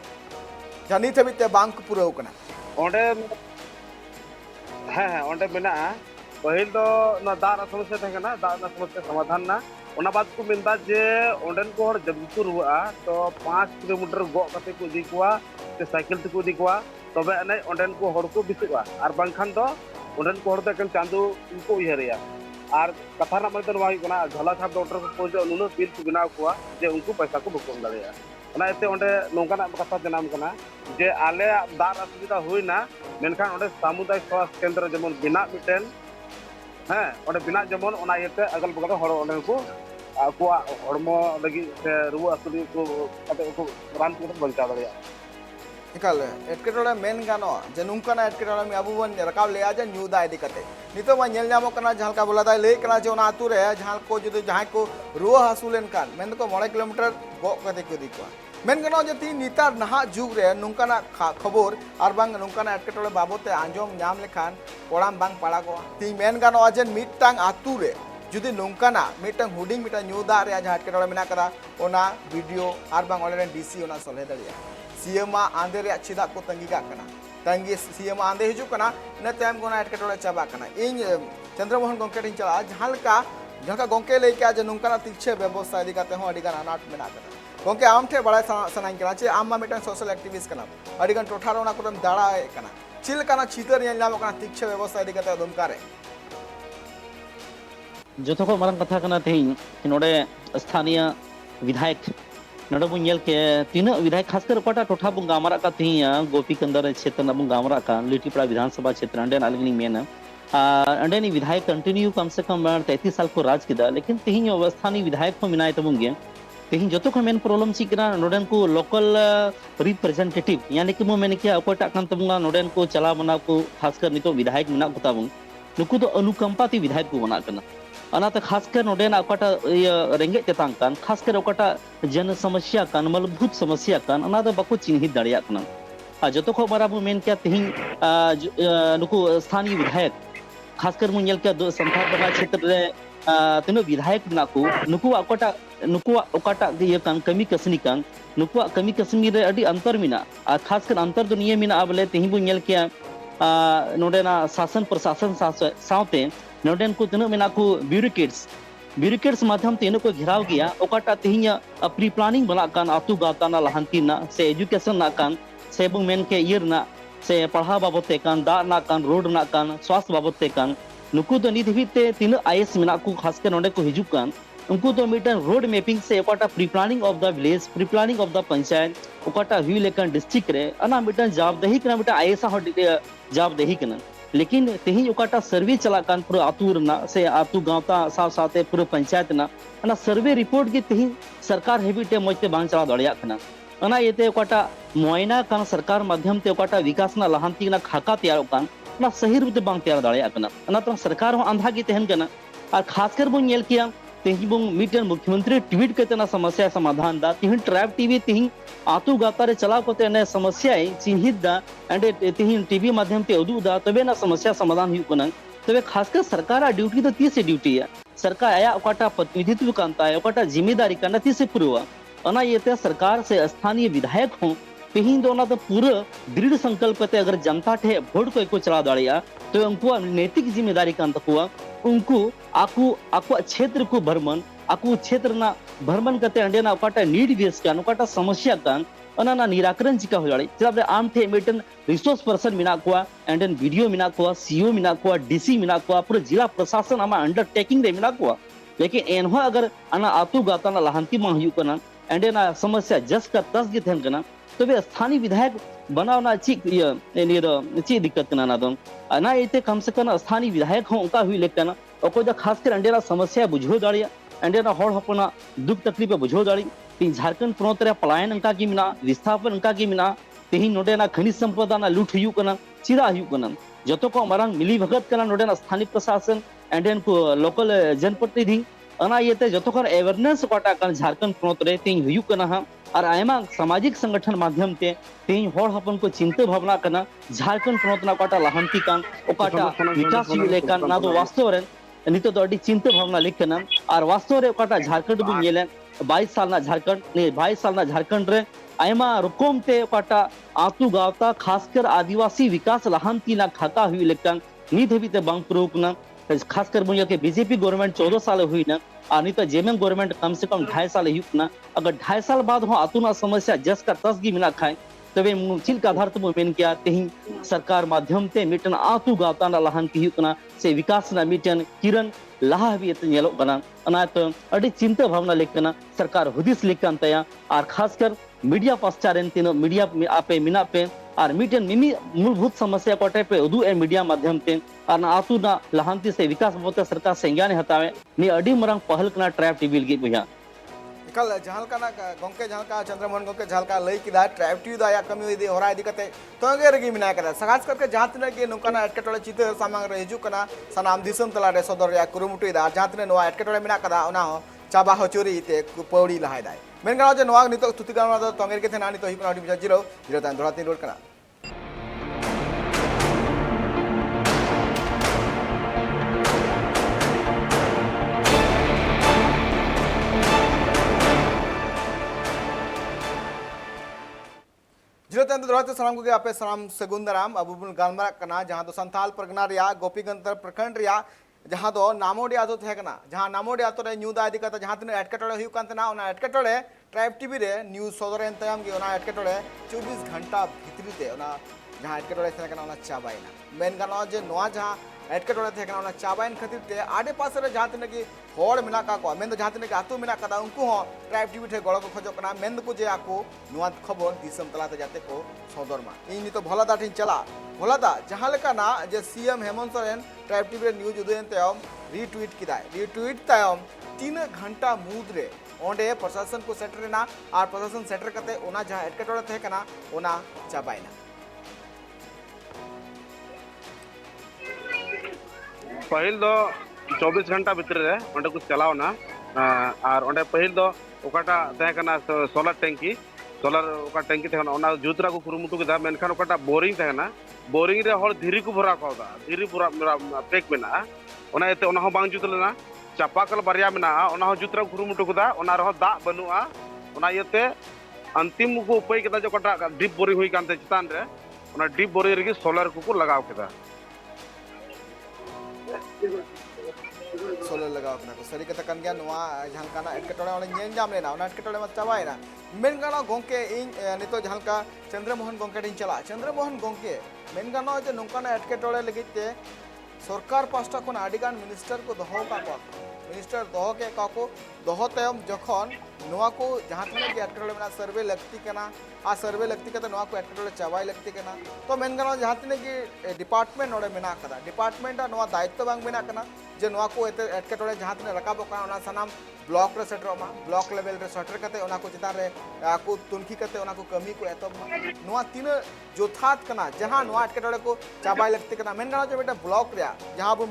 जानी थबिते बांक पुरो कना ओंडे हाँ ओंडे मेना पहिल दो ना दार समस्या थे कना दार समस्या समाधान ना ओना बात को मिलता जे ओंडन को हर जब को रुआ तो 5 किलोमीटर गो कते को इदी कोआ ते साइकिल ते को इदी कोआ तबे अने ओंडन को हड़ को बिसुआ आर बांखान तो ओंडन को हड़ ते कन चांदू उनको उयहरिया आर कथा ना मतलब वाही कना झला छाप डॉक्टर को पोजो नुनो बिल को बिना कोआ जे उनको पैसा को बुकम दाड़िया ओना एते ओंडे नोंकाना कथा जनाम कना जे आले दार असुविधा हुइना मेनखान ओंडे सामुदायिक स्वास्थ्य केंद्र जेमन बिना मिटेन हाँ ओंडे बिना जेमन ओना येते अगल बगल हड़ ओंडे को आकुआ हड़मो लगी से रुआ असुरी को कते को रान को बंचा दाड़िया इकाल एटकेटोले मेन गानो जे नुंकाना एटकेटोले में अबु बन रकाव ले आजा न्यू दा इदी कते नितो मा नेल नामो कना जहां का बोला दा ले कना जे ओना आतु रे जहां को जदि जहां को रुआ हसुलेन कान मेन को 9 किलोमीटर गो कते को दिकवा मेन गानो जे ती नितार नहा जुग रे नुंकाना खबर आर बांग नुंकाना एटकेटोले बाबते आंजोम नाम लेखान कोड़ाम बांग पाड़ा को ती मेन गानो अजन मिटटांग आतु रे जुदी नोंकाना मिटंग हुडिंग मिटा न्यू दा रे जहां एटकेटोले मेना कदा ओना वीडियो आर बांग ऑनलाइन डीसी ओना सलहे दलिया सीएम आंधे रे चिदा को तंगी का कना तंगी सीएम आंधे हिजु कना ने टाइम कोना एटकेटोले चाबा कना इन चंद्रमोहन गोंके टिन चला जहां का गोंके ले के जे नोंकाना तिछे व्यवस्था इदी काते हो अडिगान अनाट मेना कना गोंके आम ठे बड़ा सनाइन कना चे आम मा मिटंग सोशल एक्टिविस्ट कना अडिगान टोठारो ना कोदम दाड़ा कना चिल कना चितर नेल नाम कना तिछे व्यवस्था इदी काते दुमकारे जो को मारंग कथा कना तेहिं नोडे स्थानीय विधायक नोडे बु नेल के तीन विधायक खासकर कोटा टोठा बु गामरा का तेहिं गोपी कंदर क्षेत्र न बु गामरा का लिटीपड़ा विधानसभा क्षेत्र अंडे नालगनी मेन अंडे नि विधायक कंटिन्यू कम से कम 33 साल को राज किदा लेकिन तेहिं स्थानीय विधायक को मिनाय तबुंगे तेहिं जो को मेन प्रॉब्लम चिकना नोडन को लोकल रिप्रेजेंटेटिव यानी कि मो मेन के अकोटा कान तबुंगा नोडन को चला बना को खासकर नितो विधायक मिना को तबुंग नुकु तो अनुकंपाती विधायक को बना कना अनाते खासकर नोडेना ओकाटा रेंगे तेतांग कान खासकर ओकाटा जन समस्या कान मूलभूत समस्या कान अना दो बको चिन्हित दाड़िया कना आ जतो को बराबर मेन क्या तेहिं नुकु स्थानीय विधायक खासकर मु नेल के संथाल बना क्षेत्र रे तिनो विधायक ना को नुकु ओकाटा ये कान कमी कसनी कान नुकु कमी कसमी रे अडी अंतर मिना आ खासकर अंतर दुनिया मिना बोले तेहिं बु नेल के नोडेना शासन प्रशासन साथे नोडेन को तीन मेना को ब्यूरोक्रेट्स माध्यम तीन को घेराव गया ओकाटा तेहिं प्री प्लानिंग बना कान आतु गाता ना लहांती ना से एजुकेशन ना कान से बु मेन के ईयर ना से पढ़ा बाबते कान दा ना कान रोड ना कान स्वास्थ्य बाबते कान नुकु तो नित हिते तीन आईएस मेना को खासकर नोडे को हिजु कान उनको तो मिटन रोड मैपिंग से ओकाटा pre planning of the village pre planning of the panchayat ओकाटा हुई लेकन डिस्ट्रिक्ट रे अना मिटन जवाबदेही कना मिटन आईएस हो जवाबदेही कना लेकिन तेहिं ओकाटा सर्वे चला कान पूरा आतु रना से आतु गांवता साथ साथे पूरा पंचायत ना अना सर्वे रिपोर्ट के तेहिं सरकार हेबिटे मजते बांग चला दड़िया कना अना येते ओकाटा मुआयना कान सरकार माध्यम ते ओकाटा विकास ना लहांती ना खाका तैयार कान ना सही रूप ते बांग तैयार दड़िया कना अना तो सरकार हो आंधा की तेहन कना और खासकर बो नेल किया तेहिं बो मिटन मुख्यमंत्री ट्वीट करते ना समस्या समाधान दा तेहिं ट्रैप टीवी तेहिं आतु गाता रे चला कोते ने समस्या चिन्हित दा एंड तेहिं टीवी माध्यम ते उदु दा तबे ना समस्या समाधान हुई कना तबे खासकर सरकार ड्यूटी तो तीस ड्यूटी है सरकार आया ओकाटा प्रतिनिधित्व कांता है ओकाटा जिम्मेदारी काना तीस पुरवा अना येते सरकार से स्थानीय विधायक हो तेहिं दो ना तो पूरा दृढ़ संकल्प ते अगर जनता ठे वोट को चला दाड़िया तो उनको नैतिक जिम्मेदारी कान तकुआ उनको आकु क्षेत्र को भ्रमण आकु क्षेत्र ना भ्रमण करते अंडे ना ओकाटा नीड बेस कान ओकाटा समस्या कान ना निराकरण चिका हो दाड़ी चेदा आम ठे मिटन रिसोर्स पर्सन मिना कोआ एंडन वीडियो मिना कोआ सीओ मिना कोआ डीसी मिना कोआ पूरा जिला प्रशासन आमा अंडरटेकिंग रे मिना कोआ लेकिन एनहो अगर आना आतु गाता ना लहांती मा हुयु कना एंडे ना समस्या जस का तस गे थेन कना तबे स्थानीय विधायक बनावना ची ची दिक्कत कना ना दो ना इते कम से कम स्थानीय विधायक हो उनका हुई लेकना ओको दा खासकर अंडे ना समस्या बुझो दाड़िया अंडे ना हड़ हपना दुख तकलीफ बुझो दाड़ी तीन झारखंड पोनत रे पलायन अंका की मिना विस्थापन अंका की मिना तीन नोडे ना खनिज संपदा ना लूट हुयु कना चिदा हुयु कना जतो को मारंग मिली भगत कना नोडे ना स्थानीय प्रशासन एंडेन को लोकल जनप्रतिनिधि अना येते जतो कर अवेयरनेस कोटा कन झारखंड पोनत रे तीन हुयु कना हा और आयमा सामाजिक संगठन माध्यम ते तीन हड़ हपन को चिंता भावना कना झारखंड पोनत ना कोटा लहांती कान ओकाटा विकास हुयु लेकन ना दो वास्तव रे नितो तो अडी चिंता भावना लेकना और वास्तव रे कोटा झारखंड बु नेले 22 साल ना झारखंड ने 22 साल ना झारखंड रे आयमा रुकोम ते कोटा आतु गावता खासकर आदिवासी विकास लहांती ना खाता हुई लेकन नित हबी ते बांग प्रोकना खासकर बुनिया के बीजेपी गवर्नमेंट 14 साल हुई ना और नहीं तो जेएमएम गवर्नमेंट कम से कम 2.5 साल हुई ना अगर 2.5 साल बाद हो आतु ना समस्या जस का तसगी मिना खाए तबे चिल का आधार तो मेन किया तेही सरकार माध्यम ते मिटन आतु गावता ना लहांती हुई से विकास ना मिटन किरण लाहा भी नेलो कना अना तो अडी चिंता भावना लेकना सरकार हुदिस लेकन तया और खासकर मीडिया पश्चारेन तीनो मीडिया आपे मिना पे और मिटन मिमी मूलभूत समस्या कोटे पे उदू ए मीडिया माध्यम ते और आतु ना लहांती से विकास बोते सरकार संज्ञान हतावे नि अडी मरंग पहल कना ट्रैप टीवी लगी बुया कल जहां का ना गोंके जहां का चंद्रमोहन गोंके जहां का लई किदा ट्रैप टीवी दा या कमी इदी होरा इदी कते तोगे रगी मिना कदा सगास करके जहां तने के नोकाना एटकेटोले चिते सामांग रे हिजु कना सनाम दिसम तला रे सदर या कुरुमुटु इदा जहां तने नोआ एटकेटोले मिना कदा ओना हो चाबा हो चोरी ते पौड़ी लहाय दाय मेन गाव जे नोआ नितो तुति गाना दो तोगे के थे नानी तो हिपना डिबा जीरो जीरो तान धोरा 3 रोड कना जिरोतन दरवाते सलाम को आपे सलाम सगुंदराम अबुबुल गालमरा कना जहां तो संथाल परगना रिया गोपीगंज प्रखंड रिया जहां तो नामोडिया तो थे कना जहां नामोडिया तो रे न्यूदा इदी कता जहां तने एटकेटोले हुयु कांतना ओना एटकेटोले ट्राइब टीवी रे न्यूज सदरेन तयम गे ओना एटकेटोले 24 घंटा भितरी ते ओना जहां एटकेटोले थे कना ओना चाबाइना मेन गानो जे नोआ जहां एटकेटोले थे कना ओना चाबाइन खातिर ते आडे पास रे जहां तने की होड़ मिना का को मेन जहां तने की आतु मिना कदा उनको हो ट्राइब टीवी थे गळो को खोजो कना मेन को जे आको नोआ खबर दिसम तलाते जाते को सदरमा इन तो भला दाठिन चला भलादा जहां लेका ना जे CM Hemant Soren Tribe TV news उदयन तयम रिट्वीट किदा रिट्वीट तयम 3 घंटा मुद्रे ओंडे प्रशासन को सेटर ना और प्रशासन सेटर करते ओना जहां एटकेटोले थे कना ओना चाबाइना पहिल दो 24 घंटा भीतर रे ओंडे कुछ चलावना और ओंडे पहिल दो ओकाटा तहे कना सोलर टैंकी सोलर ओका टैंकी थे ओना जुतरा को कुरुमुटु केदा मेनखान ओकाटा बोरिंग थे ना बोरिंग रे हर धीरी को भरा कोदा धीरी पूरा पेक मेना ओना एते ओना हो बांग जुत लेना चापाकल बारिया मेना ओना हो जुतरा को कुरुमुटु केदा ओना रहो दा बनुआ ओना येते अंतिम को उपाय केदा जो ओकाटा डीप बोरिंग हुई कानते चितान रे ओना डीप बोरिंग रे सोलर को लगाव केदा सोलर लगाव कना को सरी कता कन गया नोआ जहां काना एटकेटोले ओने नेन जाम लेना ओना एटकेटोले मत चाबाइना मेन गानो गोंके इन नितो जहां का चंद्रमोहन गोंके दिन चला चंद्रमोहन गोंके मेन गानो जे नोकाना एटकेटोले लगिते सरकार पास्टा कोन आडिगान मिनिस्टर को दोहो का को मिनिस्टर दोहो के का को दोहो तयम जखन नोआ को जहां थने के एटकेटोले मेना सर्वे लगती केना आ सर्वे लगती के तो नोआ को एटकेटोले चाबाई लगती केना तो मेन गानो जहां थने की डिपार्टमेंट नोडे मेना कदा डिपार्टमेंट नोआ दायित्व बांग मेना कना जे नोआ को एटकेटोले जहां थने रकाबो का ओना सनाम ब्लॉक रे सेटरमा ब्लॉक लेवल रे सेटर करते ओना को चितान रे आको तुनखी करते ओना को कमी को एतब नोआ तीन जोथात कना जहां नोआ एटकेटोले को चाबाई लगती कना मेन गानो जे बेटा ब्लॉक रे जहां बु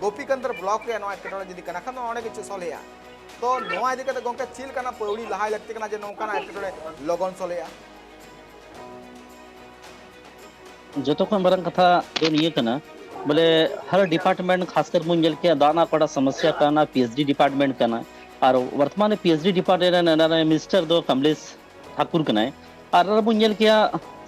गोपीकंदर ब्लॉक रे नोआ एटकेटोले जदी कना खन ओने के सोलेया तो नोआ इदी कते गोंके चिल कना पौड़ी लहाय लगती कना जे नोकाना एटकेटोले लगन सोलेया जतो को मरंग कथा दो निये कना बोले हर डिपार्टमेंट खासकर मुंजल के दाना पड़ा समस्या करना पीएचडी डिपार्टमेंट करना और वर्तमान पीएचडी डिपार्टमेंट मिनिस्टर दो कमलेश ठाकुर कना और मुंजल के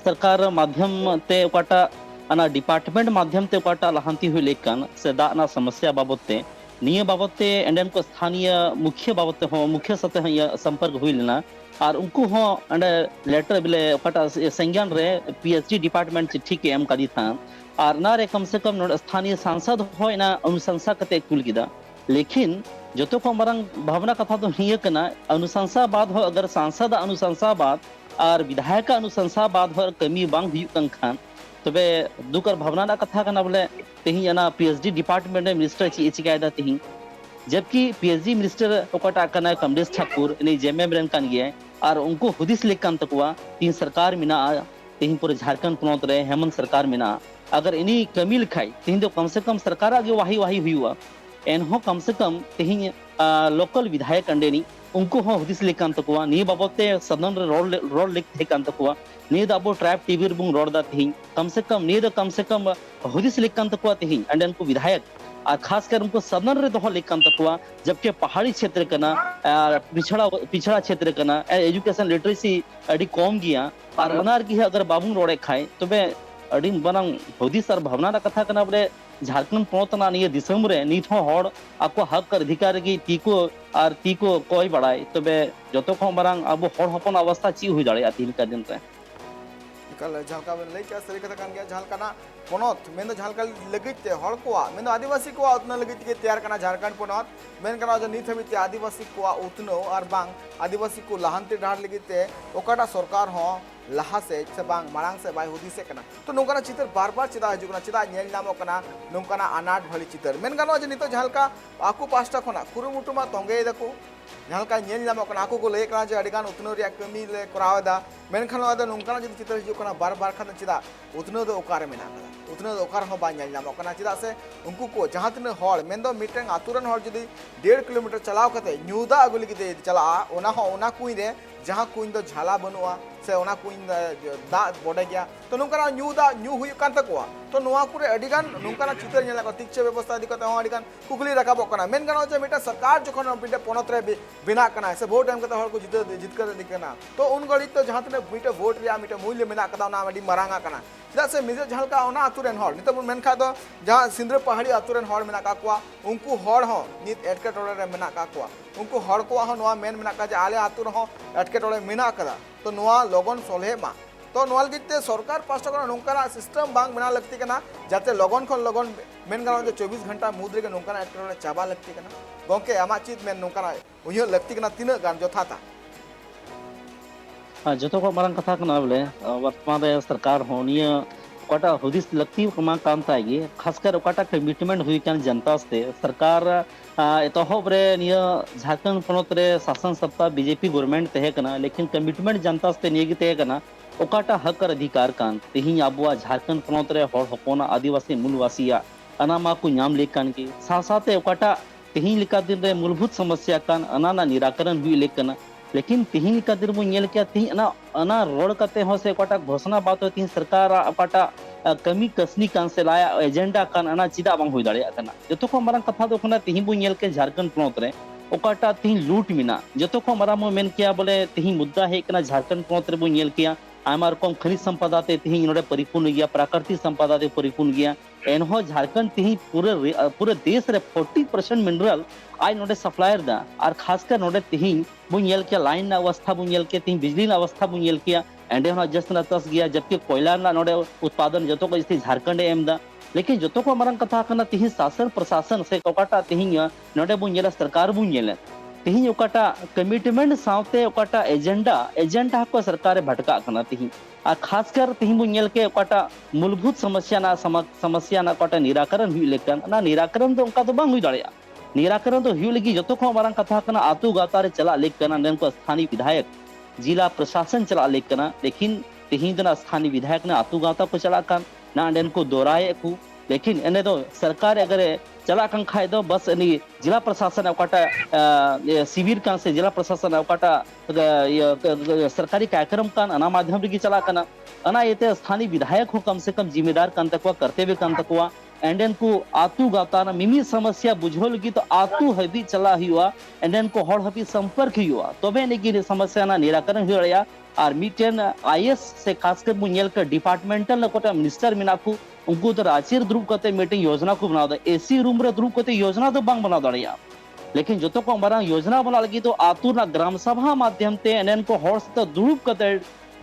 सरकार माध्यम ते ओकाटा अना डिपार्टमेंट माध्यम ते ओकाटा लहांती हुई लेकन से दाना समस्या बाबत ते निये बाबते एंडेन को स्थानीय मुख्य बाबते हो मुख्य सते हो संपर्क हुई लेना और उनको हो अंडे लेटर बिले पटा संज्ञान रे पीएचडी डिपार्टमेंट चिट्ठी के एम कदी था और ना रे कम से कम स्थानीय सांसद हो ना अनुशंसा कते कुल किदा लेकिन जो तो को मरंग भावना कथा तो हिय कना अनुशंसा बाद हो अगर सांसद अनुशंसा बाद और विधायक अनुशंसा बाद हो कमी बांग हुई खान तबे दुकर भावना ना कथा कना बोले तेही ना पीएचडी डिपार्टमेंट मिनिस्टर चिकायदा तेही जबकि पीएचडी मिनिस्टर ओकाटा कना कमलेश ठाकुर ने जेएमएम रेन कान गया और उनको हुदिस लेक कान तकवा तीन सरकार मिना तेही पूरे झारखंड पोनोत रे हेमंत सरकार मिना अगर इनी कमी लिखाई तेही तो कम से कम सरकार आगे वाही वाही हुआ एनहो कम से कम तेही लोकल विधायक अंडेनी उनको हो हुदिस लेक कान तकवा नी बाबते सदन रे रोड लेक थे कान तकवा नी द अबो ट्रैप टीवी रे बुंग रोड दा तेही कम से कम हुदिस लेक कान तकवा तेही अंडेन को विधायक और खासकर उनको सदन रे दोह लेक कान तकवा जबकि पहाड़ी क्षेत्र कना पिछड़ा क्षेत्र कना एजुकेशन लिटरेसी अडी कम गया और अनार की अगर बाबू रोडे खाए तबे अडी बनंग हुदिस और भावना दा कथा कना बोले झारखंड पोतना निये दिसम रे नित हो हड़ आको हक अधिकार की तीको कोई बड़ाई तबे जतो को मारंग अब हड़ हपन अवस्था ची हुई दाड़े तीन का दिन रे कल झालका में लई क्या सरी कथा कान गया झालकाना पोनोत मेन दो झालका लगित हड़ को मेन आदिवासी को उतना लगित के तैयार करना झारखंड पोनोत मेन कना जो नित हमित आदिवासी को उतनो और बांग आदिवासी को लहानती ढार लगित ओकाटा सरकार हो लहा से बांग मांग से बाय हुदिसे कना तो नोकाना चित्र बार-बार चिदा हजुकना चिदा नेल नामो कना नोकाना अनाट भली चित्र मेन गानो जे नितो झालका आकु पास्टा खना कुरुमुटुमा तोंगे दको झालका नेल नामो कना आकु को ले कना जे अडिगान उतनो रिया कमी ले करावदा मेन खानो आदा नोकाना जे चित्र हजुकना बार-बार खान चिदा उतनो दो ओकारे मेना कदा उतनो दो ओकार हो बा नेल नामो कना चिदा से उनको को जहां तने हड़ मेन दो मिटेंग आतुरन हड़ जदी 1.5 किलोमीटर चलाव कते न्यूदा अगुली के चला ओना कुई रे जहां कुई दो झाला बनुआ से ओना कुई दा बडे गया तो नोंकाना न्यू हुई कान तकवा तो नोआ कुरे अडिगान नोंकाना चित्र नेला को तिक्ष व्यवस्था दिको तो अडिगान कुकुली रकाबो कना मेन गानो जे मिटा सरकार जखन मिटे पोनत रे बिना कना से वोट टाइम कते हर को जित कर दिकना तो उन गड़ी तो जहां तने मिटे वोट रिया मिटे मूल्य मेना कदा ना अडी मरांगा कना चदा से मिजे झालका ओना आतुरेन हर नितो मेन खा दो जहां सिंद्र पहाड़ी आतुरेन हर मेना काकवा उनको हर हो नित एटके टोले रे मेना काकवा उनको हर को हो नोआ मेन मेना का जे आले आतुर हो एटके टोले मेना कदा तो नोआ लगन सोलहे मा तो नोआल गिते सरकार पास्टा को नोंकाना सिस्टम बांग बना लगती कना जाते लगन खन लगन मेन गानो जो 24 घंटा मुद्रे के नोंकाना एटके चाबा लगती कना गोंके आमा चीज मेन नोंकाना उयो लगती कना तीन गान जो था जो तो को मारंग कथा कना बोले वर्तमान रे सरकार होनिया ओकाटा हुदिस लगती कमा काम तागी खासकर ओकाटा कमिटमेंट हुई कान जनता से सरकार एतहब रे निया झारखंड पोनत रे शासन सत्ता बीजेपी गवर्नमेंट तहे कना लेकिन कमिटमेंट जनता से नियगी तहे कना ओकाटा हक अधिकार कान तेही आबुआ झारखंड पोनत रे हड़ हपना आदिवासी मूलवासिया अनामा को नाम लेकान की साथे ओकाटा तेही लिका दिन रे मूलभूत समस्या कान अनाना निराकरण हुई लेकना लेकिन तेही का दिन बो नेल क्या तेही अना रोड कते हो से ओकाटा घोषणा बात तेही सरकार ओकाटा कमी कसनी कान से लाया एजेंडा कान अना चिदा बांग होई दाड़िया कना जतो को मारंग कथा दो खना तेही बो नेल के झारखंड पोनत रे ओकाटा तेही लूट मिना जतो को मारा मो मेन किया बोले तेही मुद्दा है कना झारखंड पोनत रे बो नेल किया आयमा रकम खनिज संपदा ते तेही नोडे परिपूर्ण गया प्राकृतिक संपदा ते परिपूर्ण गया एनहो झारखंड तेही पूरे देश रे 40% मिनरल आई नोडे सप्लायर दा और खासकर नोडे तेही बो नेल के लाइन ना अवस्था बो नेल के तेही बिजली ना अवस्था बो नेल किया एंडे होना जस्ट ना तस गया जबकि कोयला ना नोडे उत्पादन जतो को इसी झारखंड एम दा लेकिन जतो को मारंग कथा कना तेही शासन प्रशासन से ओकाटा तेही नोडे बो नेल सरकार बो नेल तेही ओकाटा कमिटमेंट सावते ओकाटा एजेंडा को सरकार भटका कना तेही आ खासकर तेही बो नेल के ओकाटा मूलभूत समस्या ना ओकाटा निराकरण हुई लेकन ना निराकरण तो ओका तो बांग हुई दाड़िया निराकरण तो हुई लगी जतो को मारंग कथा कना आतु गाता रे चला लेकना नेन को स्थानीय विधायक जिला प्रशासन चला लेकना लेकिन तेही दना स्थानीय विधायक ने आतु गाता को चला कान ना नेन को दोराए को लेकिन एने तो सरकार अगर चला कन खाए दो बस एनी जिला प्रशासन ओकाटा शिविर कान से जिला प्रशासन ओकाटा सरकारी कार्यक्रम कान अना माध्यम रे चला कना अना येते स्थानीय विधायक हो कम से कम जिम्मेदार कान तकवा कर्तव्य कान तकवा एंडेन को आतु गावता मिमी समस्या बुझो लगी तो आतु हबी चला हुआ एंडेन को हड़ हबी संपर्क हुआ तबे नेगी समस्या ना निराकरण हो रहा और मिटेन आईएएस से खासकर मुझेल का डिपार्टमेंटल कोटा मिनिस्टर मेना को उनको तो रांची द्रुब करते मीटिंग योजना को बनाओ एसी रूम रे द्रुब करते योजना तो बांग बना दड़िया लेकिन जो को मारांग योजना बना लगी तो आतु ना ग्राम सभा माध्यम ते एनएन को हड़ से द्रुब करते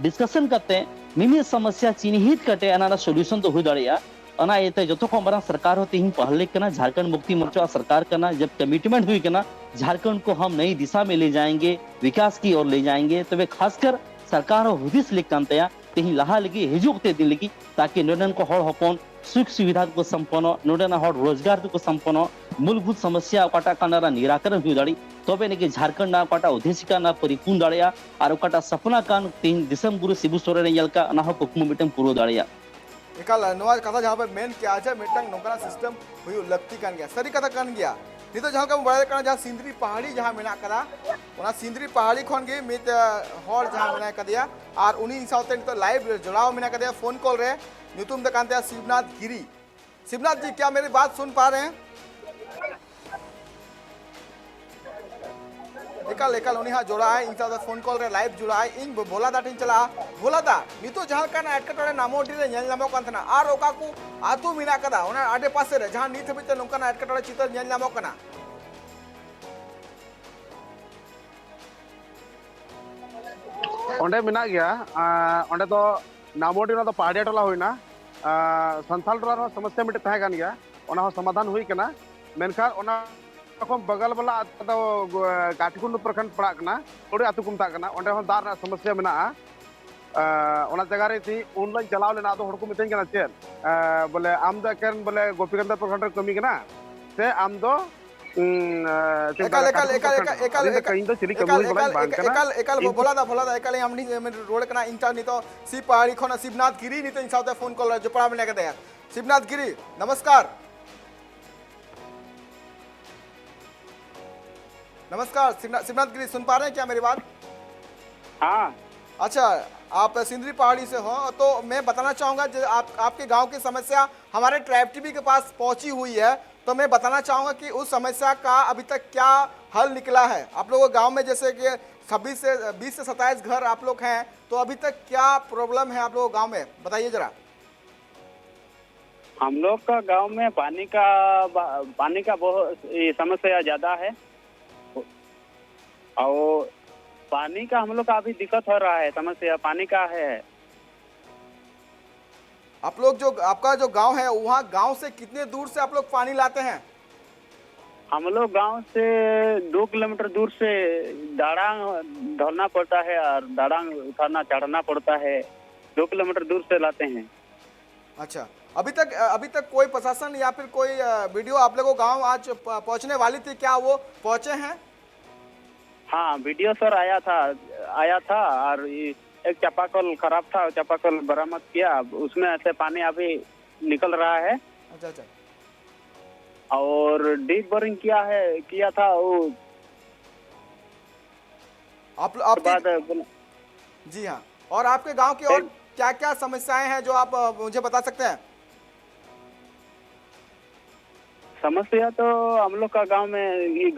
डिस्कशन करते मिमी समस्या चिन्हित करते अना सॉल्यूशन तो हो दड़िया अना ये जो को मारांग सरकार होते ही पहले करना झारखंड मुक्ति मोर्चा सरकार करना जब कमिटमेंट हुई करना झारखंड को हम नई दिशा में ले जाएंगे विकास की ओर ले जाएंगे तो वे खासकर सरकार हुदिस लेकानते तेही लहा लगी हिजुकते दिन लगी ताकि नोडन को हड़ हपन सुख सुविधा को संपन्न नोडन हड़ रोजगार को संपन्न मूलभूत समस्या ओकाटा कानारा निराकरण हुई दाड़ी तबे नेके झारखंड ना ओकाटा उद्देशिका ना परिपूर्ण दाड़िया और ओकाटा सपना कान तीन दिसम गुरु शिबू सोरेन यलका ना हो कुकमु मिटम पूरो दाड़िया एकाल नवा कथा जहाँ पे मेन क्या है मिटंग नौकरा सिस्टम हुई लगती कान गया सरी कथा कान गया नहीं तो जहाँ का बड़ा करना जहाँ सिंदरी पहाड़ी जहाँ मेना कदा उना सिंदरी पहाड़ी खन गे मित हॉल जहाँ मेना कदिया और उन्हीं साउते तो लाइव जुड़ाव मेना कदिया फोन कॉल रे न्यूतुम द कांते शिवनाथ गिरी शिवनाथ जी क्या मेरी बात सुन पा रहे हैं एकाल एकाल उन्हीं हाँ जोड़ा है इनका फोन कॉल रे लाइव जुड़ा है इन बोला दा टिन चला बोला दा नितो जहाँ का ना एटकटोरे नामोटी रे नेल नामो कांतना आर ओका को आतु मिना कदा उना आडे पासे रे जहाँ नीत हबिते नोका ना एटकटोरे चितर नेल नामो कना ओंडे मिना गया ओंडे तो नामोटी ना तो पहाड़िया टोला हुईना संथाल टोला समस्या मिटे तहे कान गया ओना हो समाधान हुई कना मेनखान ओना बगल वाला तो गाठीकुंड प्रखंड पड़ा कना थोड़ी आतु को मता कना ओंडे हो दार समस्या मेना ओना जगह रे थी उन चलाव लेना तो हड़ को मितें कना चेन बोले आम दो एकन बोले गोपीकांत प्रखंड रे कमी कना से आम दो रोड कना इंटा नी तो सी पहाड़ी खना शिवनाथ गिरी नी तो इंसाते फोन कॉल जो पड़ा में कदे शिवनाथ गिरी नमस्कार नमस्कार शिवनाथ गिरी सुन पा रहे हैं क्या मेरी बात हाँ अच्छा आप सिंदरी पहाड़ी से हो तो मैं बताना चाहूँगा आपके गांव की समस्या हमारे ट्राइब टीवी के पास पहुंची हुई है तो मैं बताना चाहूँगा कि उस समस्या का अभी तक क्या हल निकला है आप लोगों गांव में जैसे कि 20 से 27 घर आप लोग हैं तो अभी तक क्या प्रॉब्लम है आप लोगों गांव में बताइए जरा हम लोग का गांव में पानी का बहुत समस्या ज़्यादा है और पानी का हम लोग का अभी दिक्कत हो रहा है समस्या पानी का है आप लोग जो आपका जो गांव है वहाँ गांव से कितने दूर से आप लोग पानी लाते हैं हम लोग गांव से 2 किलोमीटर दूर से दाड़ांग ढोलना पड़ता है और दाड़ांग उठाना चढ़ना पड़ता है 2 किलोमीटर दूर से लाते हैं अच्छा अभी तक कोई प्रशासन या फिर कोई वीडियो आप लोगों गांव आज पहुंचने वाली थी क्या वो पहुंचे हैं हाँ वीडियो सर आया था और एक चापाकल खराब था चापाकल बरामद किया उसमें ऐसे पानी अभी निकल रहा है अच्छा और डीप बोरिंग किया था वो आप जी हाँ और आपके गांव की और क्या क्या समस्याएं हैं जो आप मुझे बता सकते हैं समस्या तो हम लोग का गांव में ये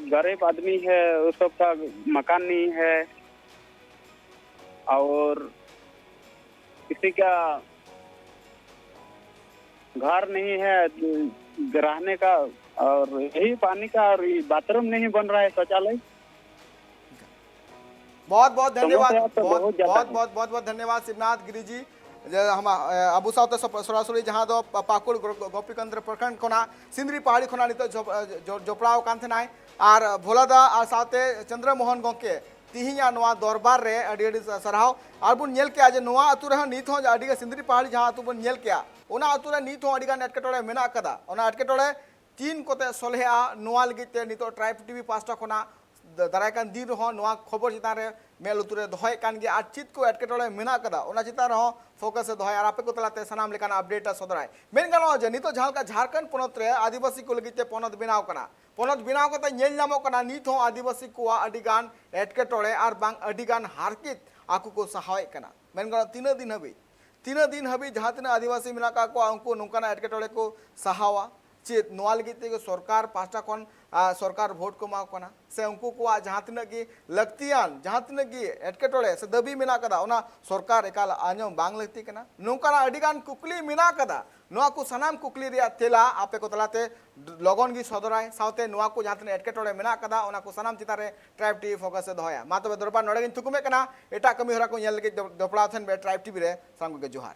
गरीब आदमी है उस सबका मकान नहीं है और किसी का घर नहीं है रहने का और यही पानी का और बाथरूम नहीं बन रहा है शौचालय बहुत धन्यवाद बहुत धन्यवाद शिवनाथ गिरी जी हम अबू साउते सरासरी जहाँ दो पाकुड़ गोपीकांत प्रखंड कोना सिंदरी पहाड़ी खोना नित जोपड़ाव कान थेनाय और भोलादा और साउते चंद्रमोहन गोंके तिहिया नवा दरबार रे अडी सरहाव और बुन नेल के नवा अतु रे नीत हो अडी सिंदरी पहाड़ी जहाँ अतु बुन नेल के ओना अतु रे नीत हो अडी गान एटकेटोड़े मेना कदा ओना एटकेटोड़े 3 कोते सोलहेआ नवा लगिते नितो ट्राइब टीवी पास्टा खोना दारायकान दिन रहो नवा खबर चितान रे मेल उतरे दोहय कान गे आर चित को एटकेटोड़े मेना कदा ओना चितान रहो फोकस से दोहय आर आपे को तलाते सनाम लेकान अपडेट सदराय मेन गानो जे नितो जहाँ का झारखंड पोनत रे आदिवासी को लगिते पोनत बनाव कना पोनत बनाव कते नेल नामो कना नित हो आदिवासी को अडिगान एटकेटोड़े आर बांग अडिगान हारकित आकु को सहाय कना मेन गानो 3 दिन हबी तीना दिन हाबी जहाँ तीना आदिवासी मेना का को उनको नौकाना एटकेटोड़े को सहावा चेत नोआ लगी ते सरकार पास्टा खन सरकार भोट को एमा कना से उनको को जहाँ तीना की लक्तियान जहाँ तीना की एटकेटोड़े से दबी मेना कदा ओना सरकार एकाल आंजम बांग लगती कना नौकाना अडिगान कुकली मेना कदा नोआ को सनाम कुकली रिया तेला आपे को तलाते लगन गी सदराय साउते नोआ को जहाँ तीना एटकेटोड़े मेना कदा ओना को सनाम चितारे ट्राइब टीवी फोकस से दोया मा तबे दरबार नोड़े गिन थुकुमे कना एटा कमी हरा को नेल लगी दपड़ा थन बे ट्राइब टीवी रे सांगो के जोहार।